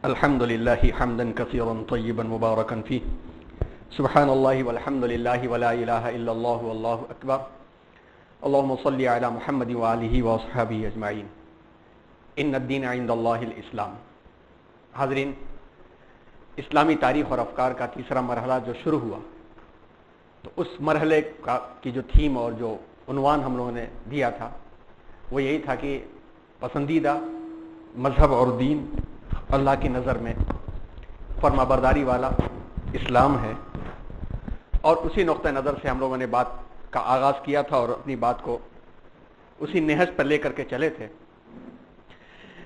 الحمد لله حمدا كثيرا طيبا مباركا فيه سبحان الله والحمد لله ولا إله إلا الله والله أكبر اللهم صل على محمد وآله وصحبه أجمعين ان الدین عند اللہ الاسلام۔ حاضرین، اسلامی تاریخ اور افکار کا تیسرا مرحلہ جو شروع ہوا، تو اس مرحلے کی جو تھیم اور جو عنوان ہم لوگوں نے دیا تھا وہ یہی تھا کہ پسندیدہ مذہب اور دین اللہ کی نظر میں فرما برداری والا اسلام ہے، اور اسی نقطہ نظر سے ہم لوگوں نے بات کا آغاز کیا تھا اور اپنی بات کو اسی نہج پر لے کر کے چلے تھے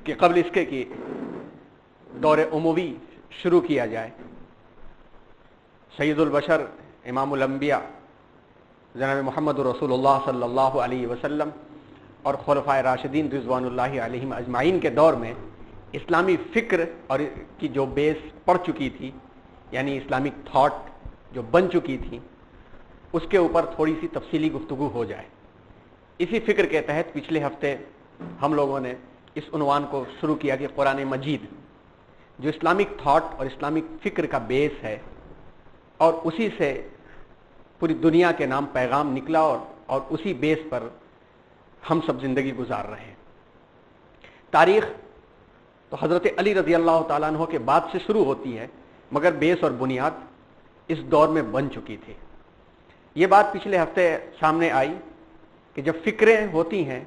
کہ قبل اس کے کہ دور عموی شروع کیا جائے، سید البشر امام الانبیاء جناب محمد رسول اللہ صلی اللہ علیہ وسلم اور خلفائے راشدین رضوان اللہ علیہم اجمعین کے دور میں اسلامی فکر اور کی جو بیس پڑ چکی تھی، یعنی اسلامک تھاٹ جو بن چکی تھی، اس کے اوپر تھوڑی سی تفصیلی گفتگو ہو جائے۔ اسی فکر کے تحت پچھلے ہفتے ہم لوگوں نے اس عنوان کو شروع کیا کہ قرآن مجید جو اسلامک تھاٹ اور اسلامک فکر کا بیس ہے، اور اسی سے پوری دنیا کے نام پیغام نکلا اور اسی بیس پر ہم سب زندگی گزار رہے ہیں۔ تاریخ تو حضرت علی رضی اللہ تعالیٰ عنہ کے بعد سے شروع ہوتی ہے، مگر بیس اور بنیاد اس دور میں بن چکی تھی۔ یہ بات پچھلے ہفتے سامنے آئی کہ جب فکریں ہوتی ہیں،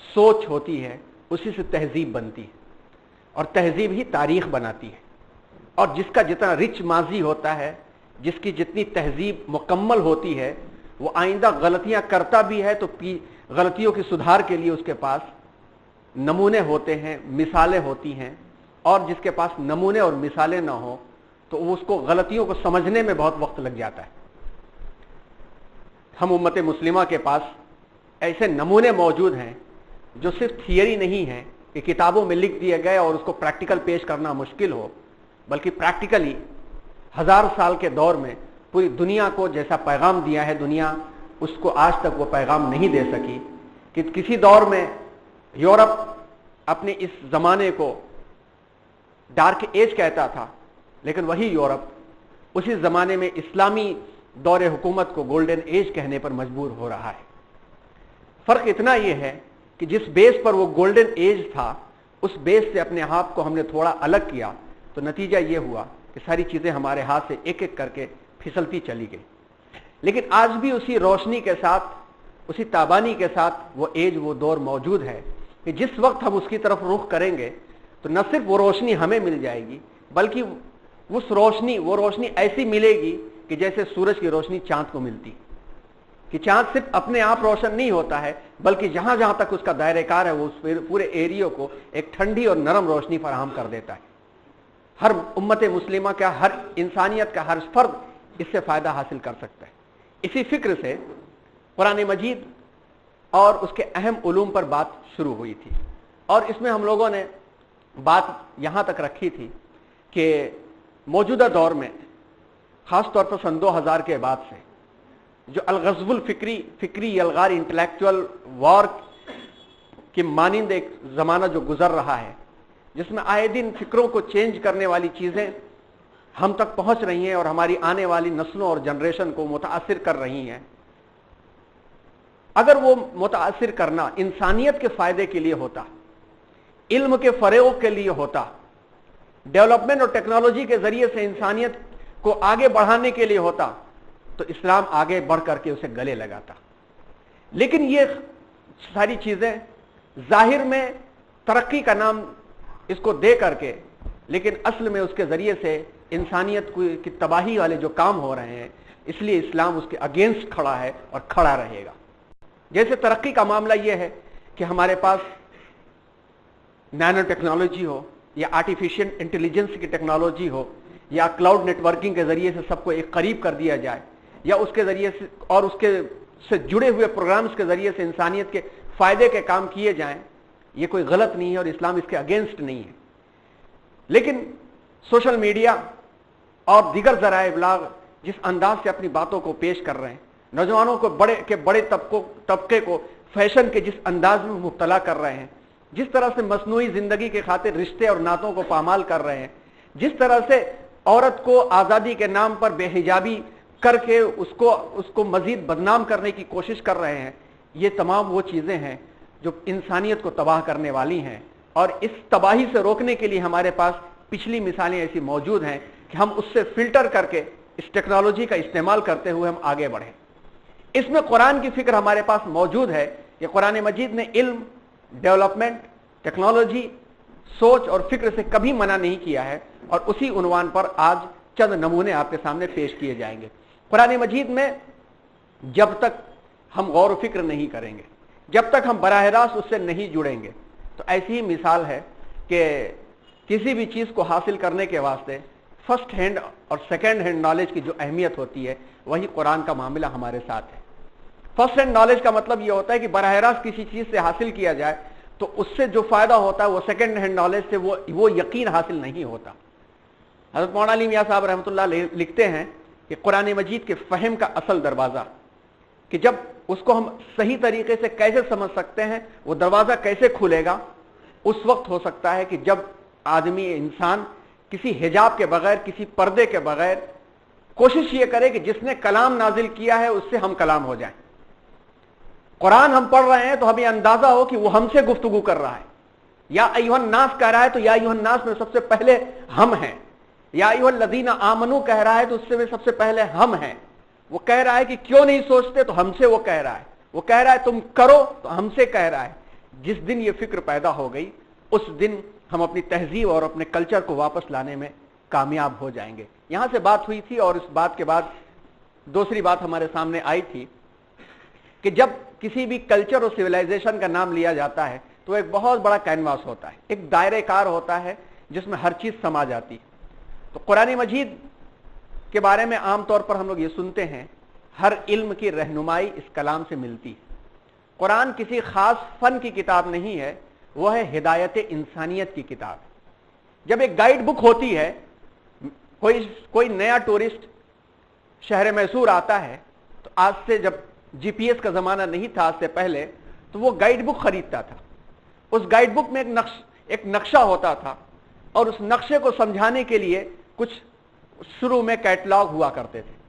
سوچ ہوتی ہے، اسی سے تہذیب بنتی ہے، اور تہذیب ہی تاریخ بناتی ہے، اور جس کا جتنا رچ ماضی ہوتا ہے، جس کی جتنی تہذیب مکمل ہوتی ہے، وہ آئندہ غلطیاں کرتا بھی ہے تو غلطیوں کی سدھار کے لیے اس کے پاس نمونے ہوتے ہیں، مثالیں ہوتی ہیں، اور جس کے پاس نمونے اور مثالیں نہ ہوں تو اس کو غلطیوں کو سمجھنے میں بہت وقت لگ جاتا ہے۔ ہم امت مسلمہ کے پاس ایسے نمونے موجود ہیں جو صرف تھیوری نہیں ہے کہ کتابوں میں لکھ دیے گئے اور اس کو پریکٹیکل پیش کرنا مشکل ہو، بلکہ پریکٹیکلی 1000 سال کے دور میں پوری دنیا کو جیسا پیغام دیا ہے، دنیا اس کو آج تک وہ پیغام نہیں دے سکی۔ کہ کسی دور میں یورپ اپنے اس زمانے کو ڈارک ایج کہتا تھا، لیکن وہی یورپ اسی زمانے میں اسلامی دور حکومت کو گولڈن ایج کہنے پر مجبور ہو رہا ہے۔ فرق اتنا یہ ہے کہ جس بیس پر وہ گولڈن ایج تھا، اس بیس سے اپنے آپ کو ہم نے تھوڑا الگ کیا، تو نتیجہ یہ ہوا کہ ساری چیزیں ہمارے ہاتھ سے ایک ایک کر کے پھسلتی چلی گئی۔ لیکن آج بھی اسی روشنی کے ساتھ، اسی تابانی کے ساتھ وہ ایج، وہ دور موجود ہے کہ جس وقت ہم اس کی طرف رخ کریں گے تو نہ صرف وہ روشنی ہمیں مل جائے گی، بلکہ وہ روشنی ایسی ملے گی کہ جیسے سورج کی روشنی چاند کو ملتی، کہ چاند صرف اپنے آپ روشن نہیں ہوتا ہے، بلکہ جہاں جہاں تک اس کا دائرہ کار ہے وہ اس پورے ایریے کو ایک ٹھنڈی اور نرم روشنی فراہم کر دیتا ہے۔ ہر امت مسلمہ کا، ہر انسانیت کا ہر فرد اس سے فائدہ حاصل کر سکتا ہے۔ اسی فکر سے قرآن مجید اور اس کے اہم علوم پر بات شروع ہوئی تھی، اور اس میں ہم لوگوں نے بات یہاں تک رکھی تھی کہ موجودہ دور میں خاص طور پر سن 2000 کے بعد سے جو الغزو فکری الغار انٹلیکچوئل وار کی مانند ایک زمانہ جو گزر رہا ہے، جس میں آئے دن فکروں کو چینج کرنے والی چیزیں ہم تک پہنچ رہی ہیں اور ہماری آنے والی نسلوں اور جنریشن کو متاثر کر رہی ہیں، اگر وہ متاثر کرنا انسانیت کے فائدے کے لیے ہوتا، علم کے فروغ کے لیے ہوتا، ڈیولپمنٹ اور ٹیکنالوجی کے ذریعے سے انسانیت کو آگے بڑھانے کے لیے ہوتا، تو اسلام آگے بڑھ کر کے اسے گلے لگاتا۔ لیکن یہ ساری چیزیں ظاہر میں ترقی کا نام اس کو دے کر کے، لیکن اصل میں اس کے ذریعے سے انسانیت کی تباہی والے جو کام ہو رہے ہیں، اس لیے اسلام اس کے اگینسٹ کھڑا ہے اور کھڑا رہے گا۔ جیسے ترقی کا معاملہ یہ ہے کہ ہمارے پاس نینو ٹیکنالوجی ہو، یا آرٹیفیشل انٹیلیجنس کی ٹیکنالوجی ہو، یا کلاؤڈ نیٹ ورکنگ کے ذریعے سے سب کو ایک قریب کر دیا جائے، یا اس کے ذریعے سے اور اس کے سے جڑے ہوئے پروگرامز کے ذریعے سے انسانیت کے فائدے کے کام کیے جائیں، یہ کوئی غلط نہیں ہے اور اسلام اس کے اگینسٹ نہیں ہے۔ لیکن سوشل میڈیا اور دیگر ذرائع ابلاغ جس انداز سے اپنی باتوں کو پیش کر رہے ہیں، نوجوانوں کو بڑے طبقے کو فیشن کے جس انداز میں مبتلا کر رہے ہیں، जिस तरह से मसनूई जिंदगी के खातिर रिश्ते और नातों को पामाल कर रहे हैं, जिस तरह से औरत को आजादी के नाम पर बेहिजाबी करके उसको मजीद बदनाम करने की कोशिश कर रहे हैं, ये तमाम वो चीजें हैं जो इंसानियत को तबाह करने वाली हैं। और इस तबाही से रोकने के लिए हमारे पास पिछली मिसालें ऐसी मौजूद हैं कि हम उससे फिल्टर करके इस टेक्नोलॉजी का इस्तेमाल करते हुए हम आगे बढ़ें। इसमें कुरान की फिक्र हमारे पास मौजूद है कि कुरान मजीद ने इल्म, डेवलपमेंट, टेक्नोलॉजी, सोच और फिक्र से कभी मना नहीं किया है, और उसी उन्वान पर आज चंद नमूने आपके सामने पेश किए जाएंगे। कुरान मजीद में जब तक हम गौर फिक्र नहीं करेंगे, जब तक हम बराह रास्त उससे नहीं जुड़ेंगे, तो ऐसी ही मिसाल है कि किसी भी चीज को हासिल करने के वास्ते फर्स्ट हैंड और सेकेंड हैंड नॉलेज की जो अहमियत होती है, वही कुरान का मामला हमारे साथ है। फर्स्ट हैंड नॉलेज का मतलब यह होता है कि बराह रास्त किसी चीज से हासिल किया जाए तो उससे जो फायदा होता है वो सेकेंड हैंड नॉलेज से वो यकीन हासिल नहीं होता। हज़रत मौलाना अली मियां साहब रहमतुल्लाह लिखते हैं कि कुरान मजीद के फहम का असल दरवाजा, कि जब उसको हम सही तरीके से कैसे समझ सकते हैं, वो दरवाजा कैसे खुलेगा, उस वक्त हो सकता है कि जब आदमी, इंसान किसी हिजाब के बगैर, किसी पर्दे के बगैर कोशिश ये करे कि जिसने कलाम नाजिल किया है उससे हम कलाम हो जाएं। कुरान हम पढ़ रहे हैं तो हमें अंदाजा हो कि वो हमसे गुफ्तगू कर रहा है। या अय्युहन नास कह रहा है तो या अय्युहन नास में सबसे पहले हम हैं। या अय्युहल लज़ीना आमनू कह रहा है तो उससे भी सबसे पहले हम हैं। वो कह रहा है कि क्यों नहीं सोचते, तो हमसे वो कह रहा है। वो कह रहा है तुम करो, तो हमसे कह रहा है। जिस दिन ये फिक्र पैदा हो गई, उस दिन हम अपनी तहजीब और अपने कल्चर को वापस लाने में कामयाब हो जाएंगे। यहां से बात हुई थी, और इस बात के बाद दूसरी बात हमारे सामने आई थी कि जब किसी भी कल्चर और सिविलाइजेशन का नाम लिया जाता है तो एक बहुत बड़ा कैनवास होता है, एक दायरेकार होता है जिसमें हर चीज समा जाती है। तो कुरान मजीद के बारे में आमतौर पर हम लोग ये सुनते हैं, हर इल्म की रहनुमाई इस कलाम से मिलती है। कुरान किसी खास फन की किताब नहीं है, वो है हिदायत इंसानियत की किताब। जब एक गाइड बुक होती है, कोई नया टूरिस्ट शहर मैसूर आता है, तो आज से जब जीपीएस का जमाना नहीं था, आज से पहले, तो वो गाइड बुक खरीदता था। उस गाइड बुक में एक नक्शा होता था, और उस नक्शे को समझाने के लिए कुछ शुरू में कैटलॉग हुआ करते थे,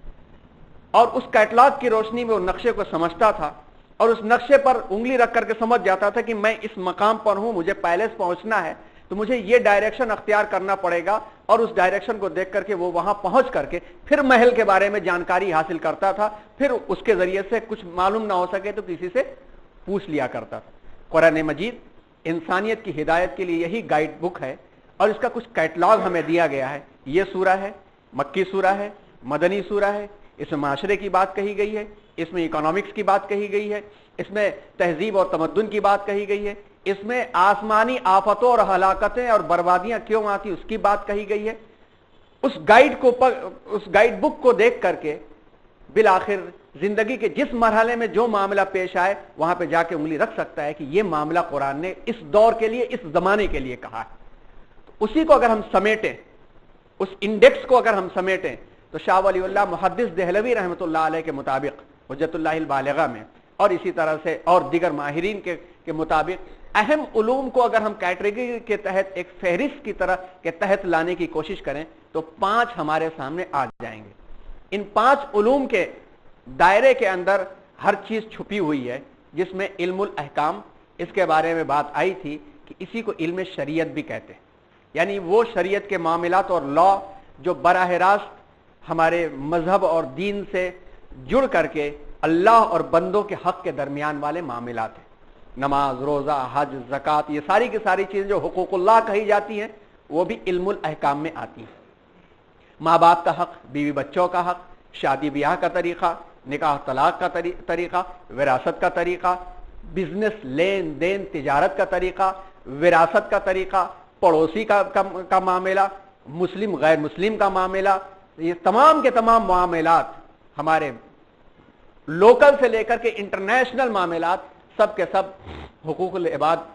और उस कैटलॉग की रोशनी में वो नक्शे को समझता था, और उस नक्शे पर उंगली रख करके समझ जाता था कि मैं इस मकाम पर हूं, मुझे पैलेस पहुंचना है, तो मुझे ये डायरेक्शन अख्तियार करना पड़ेगा। और उस डायरेक्शन को देख करके वो वहां पहुंच करके फिर महल के बारे में जानकारी हासिल करता था। फिर उसके जरिए से कुछ मालूम ना हो सके तो किसी से पूछ लिया करता था। कुरान मजीद इंसानियत की हिदायत के लिए यही गाइड बुक है, और इसका कुछ कैटलॉग हमें दिया गया है। ये सूरा है, मक्की सूरा है, मदनी सूरा है। इसमें माशरे की बात कही गई है, इसमें इकोनॉमिक्स की बात कही गई है, इसमें तहजीब और तमद्दुन की बात कही गई है, इसमें आसमानी आफतों और हलाकतें और बर्बादियां क्यों आती उसकी बात कही गई है। उस गाइड बुक को देख करके बिल आखिर जिंदगी के जिस मरहले में जो मामला पेश आए, वहां पे जाके उंगली रख सकता है कि यह मामला कुरान ने इस दौर के लिए, इस जमाने के लिए कहा है। तो उसी को अगर हम समेटें, उस इंडेक्स को अगर हम समेटें, तो शाह वलीउल्लाह मुहद्दिस देहलवी रहमतुल्लाह अलैह के मुताबिक हुज्जतुल्लाहिल बालिगा में, और इसी तरह से और दीगर माहिरीन के मुताबिक अहम उलूम को अगर हम कैटेगरी के तहत एक फहरिस्त की तरह के तहत लाने की कोशिश करें, तो 5 हमारे सामने आ जाएंगे। इन 5 उलूम के दायरे के अंदर हर चीज छुपी हुई है, जिसमें इल्मुल अहकाम, इसके बारे में बात आई थी कि इसी को इल्म शरीयत भी कहते हैं। यानी वो शरीयत के मामलात और लॉ जो बराह रास्त हमारे मजहब और दीन से जुड़ करके अल्लाह और बंदों के हक के दरमियान वाले मामलात हैं। नमाज, रोजा, हज, ज़कात, ये सारी की सारी चीजें जो हुकूकुल्लाह कही जाती हैं, वो भी इल्मुल अहकाम में आती हैं। माँ बाप का हक, बीवी बच्चों का हक, शादी ब्याह का तरीका, निकाह तलाक का तरीका, विरासत का तरीका, बिजनेस, लेन देन, तिजारत का तरीका, विरासत का तरीका, पड़ोसी का मामला, मुस्लिम गैर मुस्लिम का मामला, ये तमाम के तमाम मामलात हमारे लोकल से लेकर के इंटरनेशनल मामलात सब के सब हुकूकुल इबाद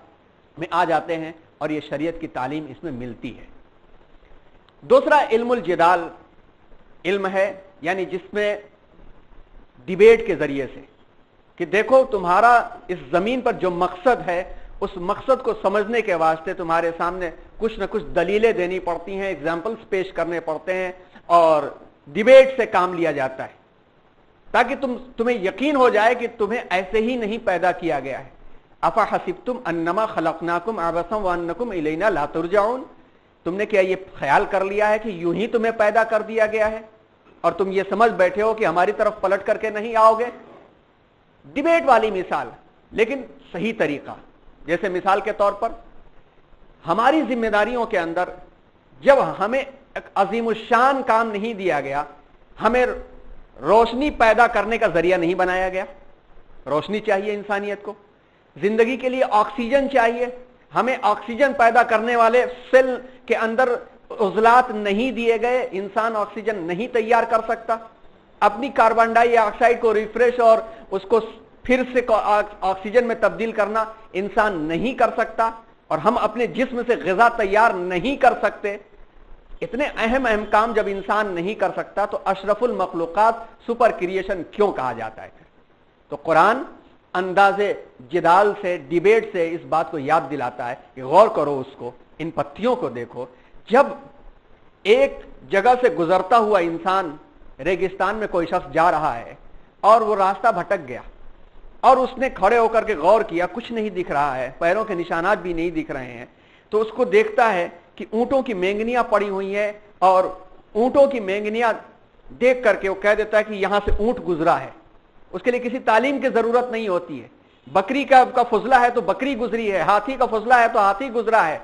में आ जाते हैं, और ये शरीयत की तालीम इसमें मिलती है। दूसरा इल्मुल जिदाल इल्म है, यानी जिसमें डिबेट के जरिए से कि देखो तुम्हारा इस जमीन पर जो मकसद है اس مقصد کو سمجھنے کے واسطے تمہارے سامنے کچھ نہ کچھ دلیلیں دینی پڑتی ہیں، ایگزامپلس پیش کرنے پڑتے ہیں، اور ڈیبیٹ سے کام لیا جاتا ہے تاکہ تمہیں یقین ہو جائے کہ تمہیں ایسے ہی نہیں پیدا کیا گیا ہے۔ افحسبتم انما خلقناکم عبثا وانکم الینا لا ترجعون، تم نے کیا یہ خیال کر لیا ہے کہ یوں ہی تمہیں پیدا کر دیا گیا ہے اور تم یہ سمجھ بیٹھے ہو کہ ہماری طرف پلٹ کر کے نہیں آؤ گے؟ ڈیبیٹ والی مثال، لیکن صحیح طریقہ۔ جیسے مثال کے طور پر ہماری ذمہ داریوں کے اندر جب ہمیں ایک عظیم الشان کام نہیں دیا گیا، ہمیں روشنی پیدا کرنے کا ذریعہ نہیں بنایا گیا۔ روشنی چاہیے انسانیت کو، زندگی کے لیے آکسیجن چاہیے، ہمیں آکسیجن پیدا کرنے والے سیل کے اندر عضلات نہیں دیے گئے، انسان آکسیجن نہیں تیار کر سکتا، اپنی کاربن ڈائی آکسائڈ کو ریفریش اور اس کو پھر سے آکسیجن میں تبدیل کرنا انسان نہیں کر سکتا، اور ہم اپنے جسم سے غذا تیار نہیں کر سکتے۔ اتنے اہم کام جب انسان نہیں کر سکتا تو اشرف المخلوقات سپر کریشن کیوں کہا جاتا ہے؟ تو قرآن انداز جدال سے، ڈیبیٹ سے اس بات کو یاد دلاتا ہے کہ غور کرو اس کو، ان پتیوں کو دیکھو۔ جب ایک جگہ سے گزرتا ہوا انسان ریگستان میں کوئی شخص جا رہا ہے اور وہ راستہ بھٹک گیا اور اس نے کھڑے ہو کر کے غور کیا، کچھ نہیں دکھ رہا ہے، پیروں کے نشانات بھی نہیں دکھ رہے ہیں، تو اس کو دیکھتا ہے کہ اونٹوں کی مینگنیاں پڑی ہوئی ہیں، اور اونٹوں کی مینگنیاں دیکھ کر کے وہ کہہ دیتا ہے کہ یہاں سے اونٹ گزرا ہے۔ اس کے لیے کسی تعلیم کی ضرورت نہیں ہوتی ہے۔ بکری کا فضلہ ہے تو بکری گزری ہے، ہاتھی کا فضلہ ہے تو ہاتھی گزرا ہے۔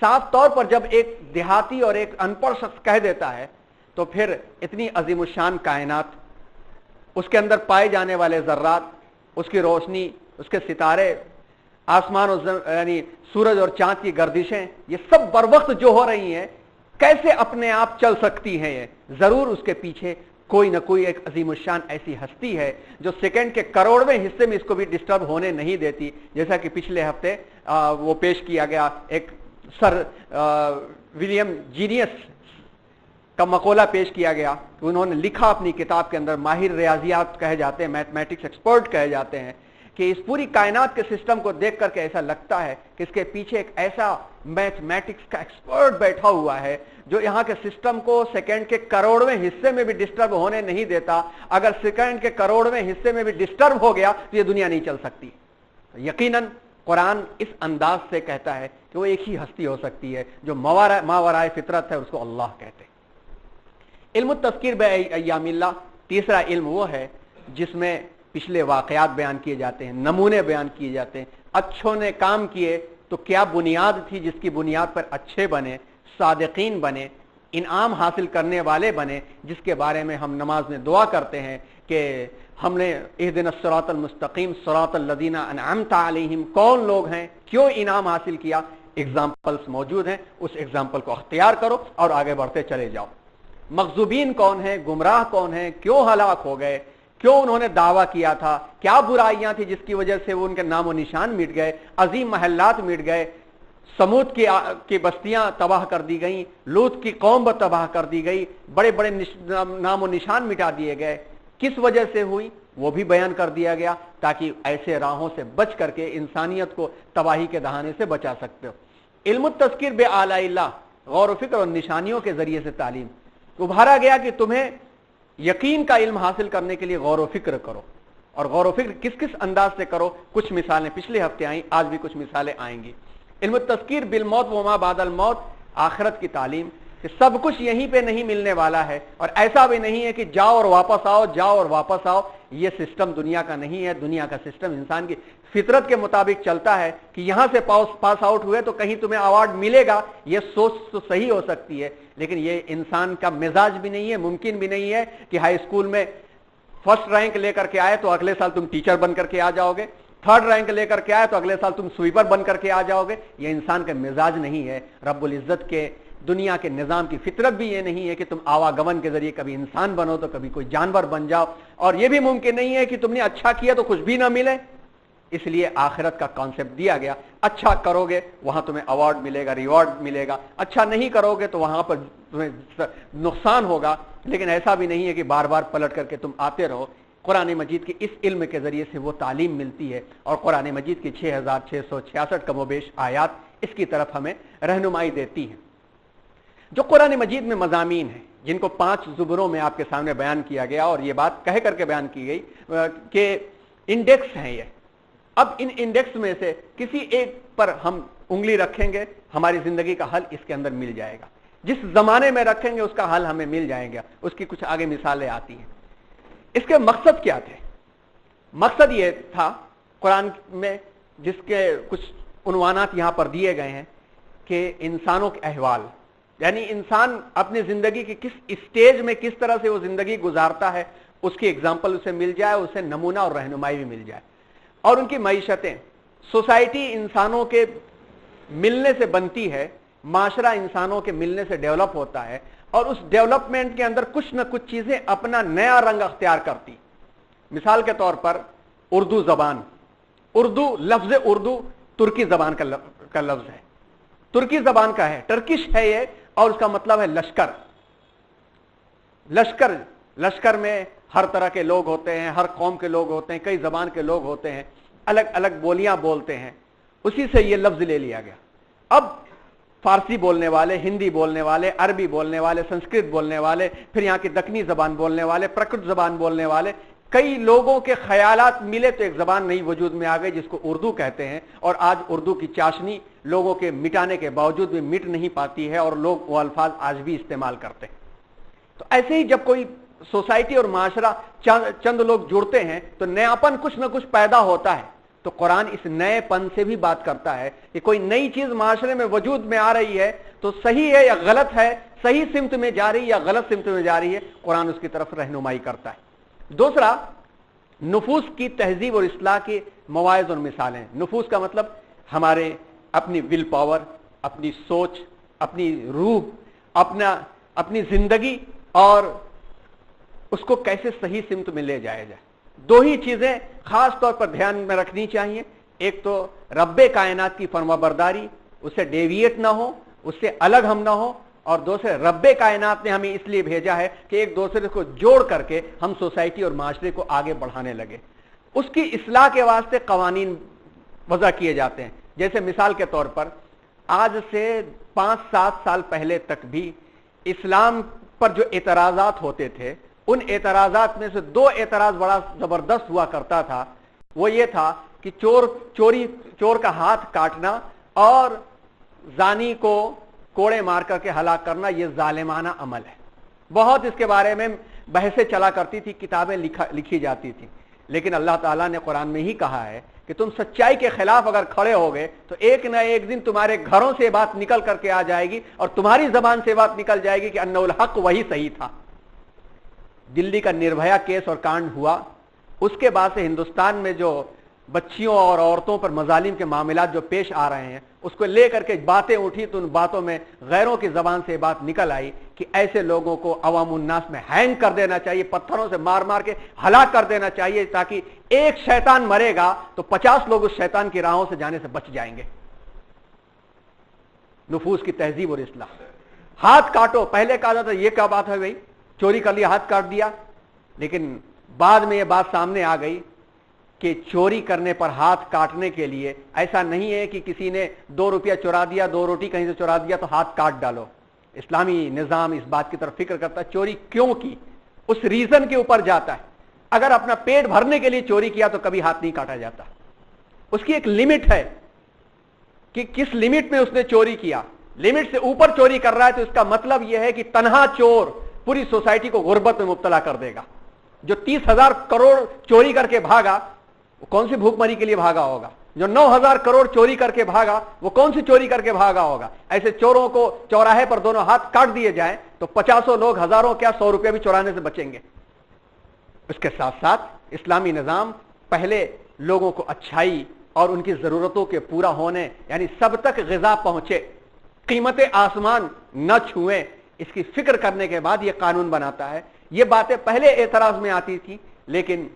صاف طور پر جب ایک دیہاتی اور ایک ان پڑھ شخص کہہ دیتا ہے تو پھر اتنی عظیم الشان کائنات، اس کے اندر پائے جانے والے ذرات، اس کی روشنی، اس کے ستارے، آسمان یعنی سورج اور چاند کی گردشیں، یہ سب بر وقت جو ہو رہی ہیں، کیسے اپنے آپ چل سکتی ہیں؟ یہ ضرور اس کے پیچھے کوئی نہ کوئی ایک عظیم الشان ایسی ہستی ہے جو سیکنڈ کے کروڑویں حصے میں اس کو بھی ڈسٹرب ہونے نہیں دیتی۔ جیسا کہ پچھلے ہفتے وہ پیش کیا گیا، ایک سر ولیم جینیس کا مقولہ پیش کیا گیا، انہوں نے لکھا اپنی کتاب کے اندر، ماہر ریاضیات کہے جاتے ہیں، میتھمیٹکس ایکسپرٹ کہے جاتے ہیں، کہ اس پوری کائنات کے سسٹم کو دیکھ کر کے ایسا لگتا ہے کہ اس کے پیچھے ایک ایسا میتھمیٹکس کا ایکسپرٹ بیٹھا ہوا ہے جو یہاں کے سسٹم کو سیکنڈ کے کروڑویں حصے میں بھی ڈسٹرب ہونے نہیں دیتا۔ اگر سیکنڈ کے کروڑویں حصے میں بھی ڈسٹرب ہو گیا تو یہ دنیا نہیں چل سکتی۔ یقیناً قرآن اس انداز سے کہتا ہے کہ وہ ایک ہی ہستی ہو سکتی ہے جو ماورائے فطرت ہے، اس کو اللہ کہتے ہیں۔ علم التذکیر بایام اللہ، تیسرا علم وہ ہے جس میں پچھلے واقعات بیان کیے جاتے ہیں، نمونے بیان کیے جاتے ہیں، اچھوں نے کام کیے تو کیا بنیاد تھی جس کی بنیاد پر اچھے بنے، صادقین بنے، انعام حاصل کرنے والے بنے، جس کے بارے میں ہم نماز میں دعا کرتے ہیں کہ ہم نے اہدنا الصراط المستقیم صراط الذین انعمت علیہم، کون لوگ ہیں، کیوں انعام حاصل کیا، ایگزامپلس موجود ہیں، اس ایگزامپل کو اختیار کرو اور آگے بڑھتے چلے جاؤ۔ مغضوبین کون ہیں، گمراہ کون ہیں، کیوں ہلاک ہو گئے، کیوں انہوں نے دعویٰ کیا تھا، کیا برائیاں تھی جس کی وجہ سے وہ ان کے نام و نشان مٹ گئے، عظیم محلات مٹ گئے، سمود کی بستیاں تباہ کر دی گئیں، لوط کی قوم تباہ کر دی گئی، بڑے بڑے نام و نشان مٹا دیے گئے، کس وجہ سے ہوئی وہ بھی بیان کر دیا گیا تاکہ ایسے راہوں سے بچ کر کے انسانیت کو تباہی کے دہانے سے بچا سکتے ہو۔ علم التذکیر بآلاء اللہ، غور و فکر اور نشانیوں کے ذریعے سے تعلیم، ابھارا گیا کہ تمہیں یقین کا علم حاصل کرنے کے لیے غور و فکر کرو، اور غور و فکر کس کس انداز سے کرو، کچھ مثالیں پچھلے ہفتے آئیں، آج بھی کچھ مثالیں آئیں گی۔ علم التذکیر بالموت وما بعد الموت، آخرت کی تعلیم کہ سب کچھ یہیں پہ نہیں ملنے والا ہے، اور ایسا بھی نہیں ہے کہ جاؤ اور واپس آؤ، جاؤ اور واپس آؤ، یہ سسٹم دنیا کا نہیں ہے۔ دنیا کا سسٹم انسان کی فطرت کے مطابق چلتا ہے کہ یہاں سے پاس آؤٹ ہوئے تو کہیں تمہیں ایوارڈ ملے گا، یہ سوچ تو صحیح ہو سکتی ہے، لیکن یہ انسان کا مزاج بھی نہیں ہے، ممکن بھی نہیں ہے کہ ہائی اسکول میں فرسٹ رینک لے کر کے آئے تو اگلے سال تم ٹیچر بن کر کے آ جاؤ گے، تھرڈ رینک لے کر کے آئے تو اگلے سال تم سویپر بن کر کے آ جاؤ گے۔ یہ انسان کا مزاج نہیں ہے۔ رب العزت کے دنیا کے نظام کی فطرت بھی یہ نہیں ہے کہ تم آواگمن کے ذریعے کبھی انسان بنو تو کبھی کوئی جانور بن جاؤ، اور یہ بھی ممکن نہیں ہے کہ تم نے اچھا کیا تو کچھ بھی نہ ملے۔ اس لیے آخرت کا کانسیپٹ دیا گیا، اچھا کرو گے وہاں تمہیں ایوارڈ ملے گا، ریوارڈ ملے گا، اچھا نہیں کرو گے تو وہاں پر تمہیں نقصان ہوگا، لیکن ایسا بھی نہیں ہے کہ بار بار پلٹ کر کے تم آتے رہو۔ قرآن مجید کے اس علم کے ذریعے سے وہ تعلیم ملتی ہے اور قرآن مجید کی 6666 کم و بیش آیات اس کی طرف ہمیں رہنمائی دیتی ہیں۔ جو قرآن مجید میں مضامین ہیں جن کو 5 زبروں میں آپ کے سامنے بیان کیا گیا، اور یہ بات کہہ کر کے بیان کی گئی کہ انڈیکس ہیں یہ، اب ان انڈیکس میں سے کسی ایک پر ہم انگلی رکھیں گے، ہماری زندگی کا حل اس کے اندر مل جائے گا، جس زمانے میں رکھیں گے اس کا حل ہمیں مل جائے گا۔ اس کی کچھ آگے مثالیں آتی ہیں۔ اس کے مقصد کیا تھے؟ مقصد یہ تھا قرآن میں، جس کے کچھ عنوانات یہاں پر دیے گئے ہیں، کہ انسانوں کے احوال، یعنی انسان اپنی زندگی کے کس اسٹیج میں کس طرح سے وہ زندگی گزارتا ہے، اس کی اگزامپل اسے مل جائے، اسے نمونہ اور رہنمائی بھی مل جائے، اور ان کی معیشتیں، سوسائٹی انسانوں کے ملنے سے بنتی ہے، معاشرہ انسانوں کے ملنے سے ڈیولپ ہوتا ہے، اور اس ڈیولپمنٹ کے اندر کچھ نہ کچھ چیزیں اپنا نیا رنگ اختیار کرتی۔ مثال کے طور پر اردو زبان، اردو، لفظ اردو ترکی زبان کا لفظ ہے، ترکی زبان کا ہے، ٹرکش ہے یہ، اور اس کا مطلب ہے لشکر۔ لشکر میں ہر طرح کے لوگ ہوتے ہیں، ہر قوم کے لوگ ہوتے ہیں، کئی زبان کے لوگ ہوتے ہیں، الگ الگ بولیاں بولتے ہیں، اسی سے یہ لفظ لے لیا گیا۔ اب فارسی بولنے والے، ہندی بولنے والے، عربی بولنے والے، سنسکرت بولنے والے، پھر یہاں کی دکنی زبان بولنے والے، پرکرت زبان بولنے والے، کئی لوگوں کے خیالات ملے تو ایک زبان نئی وجود میں آ گئی جس کو اردو کہتے ہیں، اور آج اردو کی چاشنی لوگوں کے مٹانے کے باوجود بھی مٹ نہیں پاتی ہے، اور لوگ وہ الفاظ آج بھی استعمال کرتے ہیں۔ تو ایسے ہی جب کوئی سوسائٹی اور معاشرہ چند لوگ جڑتے ہیں تو نیاپن کچھ نہ کچھ پیدا ہوتا ہے۔ تو قرآن اس نئے پن سے بھی بات کرتا ہے کہ کوئی نئی چیز معاشرے میں وجود میں آ رہی ہے تو صحیح ہے یا غلط ہے، صحیح سمت میں جا رہی یا غلط سمت میں جا رہی ہے، قرآن اس کی طرف رہنمائی کرتا ہے۔ دوسرا، نفوس کی تہذیب اور اصلاح کے مواعظ اور مثالیں۔ نفوس کا مطلب ہمارے اپنی ول پاور، اپنی سوچ، اپنی روح، اپنی زندگی، اور اس کو کیسے صحیح سمت میں لے جایا جائے۔ دو ہی چیزیں خاص طور پر دھیان میں رکھنی چاہیے، ایک تو رب کائنات کی فرما برداری، اس سے ڈیویٹ نہ ہو، اس سے الگ ہم نہ ہو، اور دوسرے رب کائنات نے ہمیں اس لیے بھیجا ہے کہ ایک دوسرے کو جوڑ کر کے ہم سوسائٹی اور معاشرے کو آگے بڑھانے لگے۔ اس کی اصلاح کے واسطے قوانین وضع کیے جاتے ہیں۔ جیسے مثال کے طور پر آج سے 5-7 سال پہلے تک بھی اسلام پر جو اعتراضات ہوتے تھے، ان اعتراضات میں سے 2 اعتراض بڑا زبردست ہوا کرتا تھا۔ وہ یہ تھا کہ چور کا ہاتھ کاٹنا اور زانی کو کوڑے مار کر کے ہلاک کرنا یہ ظالمانہ عمل ہے۔ بہت اس کے بارے میں بحثیں چلا کرتی تھی، کتابیں لکھی جاتی تھی، لیکن اللہ تعالیٰ نے قرآن میں ہی کہا ہے کہ تم سچائی کے خلاف اگر کھڑے ہو گئے تو ایک نہ ایک دن تمہارے گھروں سے بات نکل کر کے آ جائے گی، اور تمہاری زبان سے بات نکل جائے گی کہ انہ الحق وہی صحیح تھا۔ دلی کا نربھیا کیس اور کانڈ ہوا، اس کے بعد سے ہندوستان میں جو بچیوں اور عورتوں پر مظالم کے معاملات جو پیش آ رہے ہیں، اس کو لے کر کے باتیں اٹھی تو ان باتوں میں غیروں کی زبان سے بات نکل آئی کہ ایسے لوگوں کو عوام الناس میں ہینگ کر دینا چاہیے، پتھروں سے مار مار کے ہلاک کر دینا چاہیے، تاکہ ایک شیطان مرے گا تو 50 لوگ اس شیطان کی راہوں سے جانے سے بچ جائیں گے۔ نفوس کی تہذیب اور اصلاح۔ ہاتھ کاٹو، پہلے کہا جاتا یہ کیا بات ہے بھائی، چوری کر لیا ہاتھ کاٹ دیا، لیکن بعد میں یہ بات سامنے آ گئی کہ چوری کرنے پر ہاتھ کاٹنے کے لیے ایسا نہیں ہے کہ کسی نے 2 روپیہ چرا دیا، 2 روٹی کہیں سے چرا دیا تو ہاتھ کاٹ ڈالو۔ اسلامی نظام اس بات کی طرف فکر کرتا ہے چوری کیوں کی، اس ریزن کے اوپر جاتا ہے۔ اگر اپنا پیٹ بھرنے کے لیے چوری کیا تو کبھی ہاتھ نہیں کاٹا جاتا، اس کی ایک لمٹ ہے کہ کس لمٹ میں اس نے چوری کیا۔ لمٹ سے اوپر چوری کر رہا ہے تو اس کا مطلب یہ ہے کہ تنہا چور پوری سوسائٹی کو غربت میں مبتلا کر دے گا۔ جو 30,000 کروڑ چوری کر کے بھاگا وہ کون سی بھوک مری کے لیے بھاگا ہوگا؟ جو 9,000 کروڑ چوری کر کے بھاگا وہ کون سی چوری کر کے بھاگا ہوگا؟ ایسے چوروں کو چوراہے پر دونوں ہاتھ کاٹ دیے جائیں تو 50 لوگ، ہزاروں کیا 100 روپیہ بھی چورانے سے بچیں گے۔ اس کے ساتھ ساتھ اسلامی نظام پہلے لوگوں کو اچھائی اور ان کی ضرورتوں کے پورا ہونے، یعنی سب تک غذا پہنچے، قیمت آسمان نہ چھوئیں، اس کی فکر کرنے کے بعد یہ قانون بناتا ہے۔ یہ باتیں پہلے اعتراض میں آتی تھی، لیکن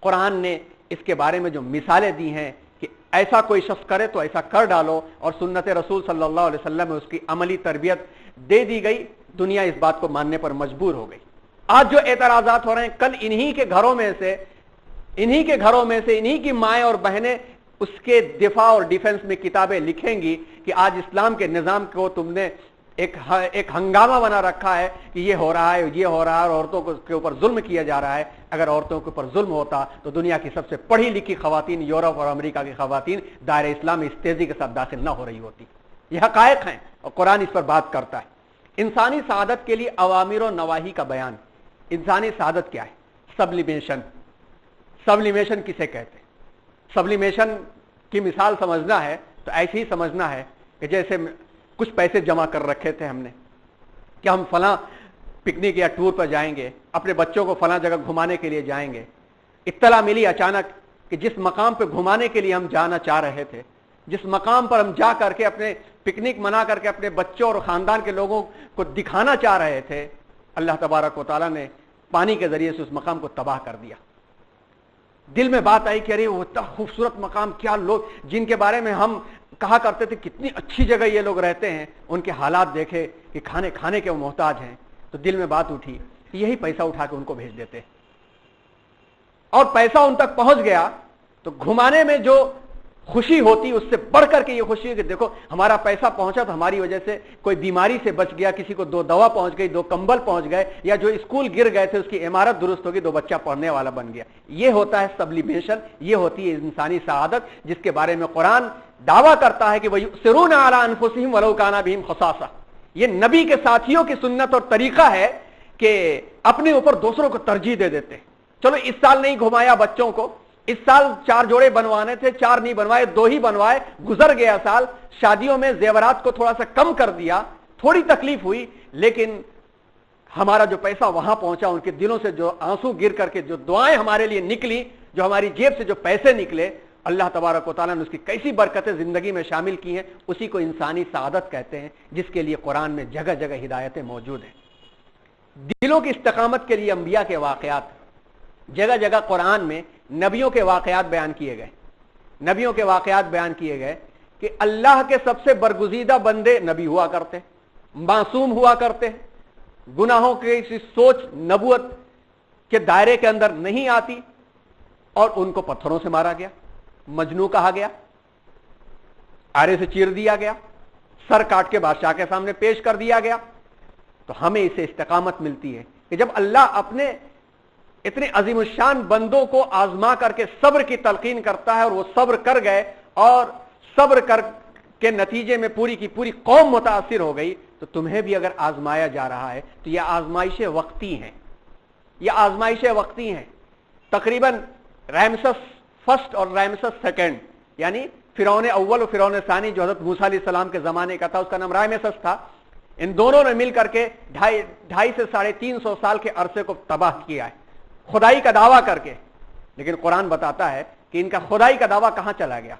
قرآن نے اس کے بارے میں جو مثالیں دی ہیں کہ ایسا کوئی شخص کرے تو ایسا کر ڈالو، اور سنت رسول صلی اللہ علیہ وسلم میں اس کی عملی تربیت دے دی گئی، دنیا اس بات کو ماننے پر مجبور ہو گئی۔ آج جو اعتراضات ہو رہے ہیں کل انہی کے گھروں میں سے انہی کی مائیں اور بہنیں اس کے دفاع اور ڈیفنس میں کتابیں لکھیں گی کہ آج اسلام کے نظام کو تم نے ایک ہنگامہ بنا رکھا ہے کہ یہ ہو رہا ہے اور عورتوں کے اوپر ظلم کیا جا رہا ہے. اگر عورتوں کے اوپر ظلم ہوتا تو دنیا کی سب سے پڑھی لکھی خواتین، یورپ اور امریکہ کی خواتین دائرہ اسلام اس تیزی کے ساتھ داخل نہ ہو رہی ہوتی. یہ حقائق ہیں اور قرآن اس پر بات کرتا ہے. انسانی سعادت کے لیے اوامر و نواہی کا بیان. انسانی سعادت کیا ہے؟ سبلیمیشن کسے کہتے ہیں؟ سبلیمیشن کی مثال سمجھنا ہے تو ایسے ہی سمجھنا ہے کہ جیسے کچھ پیسے جمع کر رکھے تھے ہم نے کہ ہم فلاں پکنک یا ٹور پر جائیں گے، اپنے بچوں کو فلاں جگہ گھمانے کے لیے جائیں گے. اطلاع ملی اچانک کہ جس مقام پہ گھمانے کے لیے ہم جانا چاہ رہے تھے، جس مقام پر ہم جا کر کے اپنے پکنک منا کر کے اپنے بچوں اور خاندان کے لوگوں کو دکھانا چاہ رہے تھے، اللہ تبارک و تعالیٰ نے پانی کے ذریعے سے اس مقام کو تباہ کر دیا. دل میں بات آئی کہ ارے وہ اتنا خوبصورت مقام، کیا لوگ جن کے بارے میں ہم کہا کرتے تھے کتنی اچھی جگہ یہ لوگ رہتے ہیں، ان کے حالات دیکھے کہ کھانے کے وہ محتاج ہیں. تو دل میں بات اٹھی کہ یہی پیسہ اٹھا کے ان کو بھیج دیتے، اور پیسہ ان تک پہنچ گیا تو گھمانے میں جو خوشی ہوتی اس سے بڑھ کر کے یہ خوشی ہے کہ دیکھو ہمارا پیسہ پہنچا تو ہماری وجہ سے کوئی بیماری سے بچ گیا، کسی کو 2 دوا پہنچ گئی، 2 کمبل پہنچ گئے، یا جو اسکول گر گئے تھے اس کی عمارت درست ہوگی، 2 بچہ پڑھنے والا بن گیا. یہ ہوتا ہے سبلیمیشن، یہ ہوتی ہے انسانی سعادت، جس کے بارے میں قرآن دعویٰ کرتا ہے کہ وَيُؤْثِرُونَ عَلَىٰ أَنفُسِهِمْ وَلَوْ كَانَ بِهِمْ خَصَاصَةٌ. یہ نبی کے ساتھیوں کی سنت اور طریقہ ہے کہ اپنے اوپر دوسروں کو ترجیح دے دیتے ہیں. چلو اس سال نہیں گھمایا بچوں کو، اس سال 4 جوڑے بنوانے تھے، 4 نہیں بنوائے، 2 ہی بنوائے، گزر گیا سال. شادیوں میں زیورات کو تھوڑا سا کم کر دیا، تھوڑی تکلیف ہوئی، لیکن ہمارا جو پیسہ وہاں پہنچا، ان کے دلوں سے جو آنسو گر کر کے جو دعائیں ہمارے لیے نکلی، جو ہماری جیب سے جو پیسے نکلے، اللہ تبارک و تعالیٰ نے اس کی کیسی برکتیں زندگی میں شامل کی ہیں، اسی کو انسانی سعادت کہتے ہیں، جس کے لیے قرآن میں جگہ جگہ ہدایتیں موجود ہیں. دلوں کی استقامت کے لیے انبیاء کے واقعات، جگہ جگہ قرآن میں نبیوں کے واقعات بیان کیے گئے کہ اللہ کے سب سے برگزیدہ بندے نبی ہوا کرتے، معصوم ہوا کرتے، گناہوں کی سوچ نبوت کے دائرے کے اندر نہیں آتی، اور ان کو پتھروں سے مارا گیا، مجنو کہا گیا، آرے سے چیر دیا گیا، سر کاٹ کے بادشاہ کے سامنے پیش کر دیا گیا. تو ہمیں اسے استقامت ملتی ہے کہ جب اللہ اپنے اتنے عظیم الشان بندوں کو آزما کر کے صبر کی تلقین کرتا ہے، اور وہ صبر کر گئے، اور صبر کر کے نتیجے میں پوری کی پوری قوم متاثر ہو گئی. تو تمہیں بھی اگر آزمایا جا رہا ہے تو یہ آزمائشیں وقتی ہیں. تقریباً رامسس فرسٹ اور رامسس سیکنڈ، یعنی فرعون اول اور فرعون ثانی جو حضرت موسیٰ علیہ السلام کے زمانے کا تھا، اس کا نام رامسس تھا. ان دونوں نے مل کر کے 250 سے 350 سال کے عرصے کو تباہ کیا ہے، خدائی کا دعویٰ کر کے. لیکن قرآن بتاتا ہے کہ ان کا خدائی کا دعویٰ کہاں چلا گیا.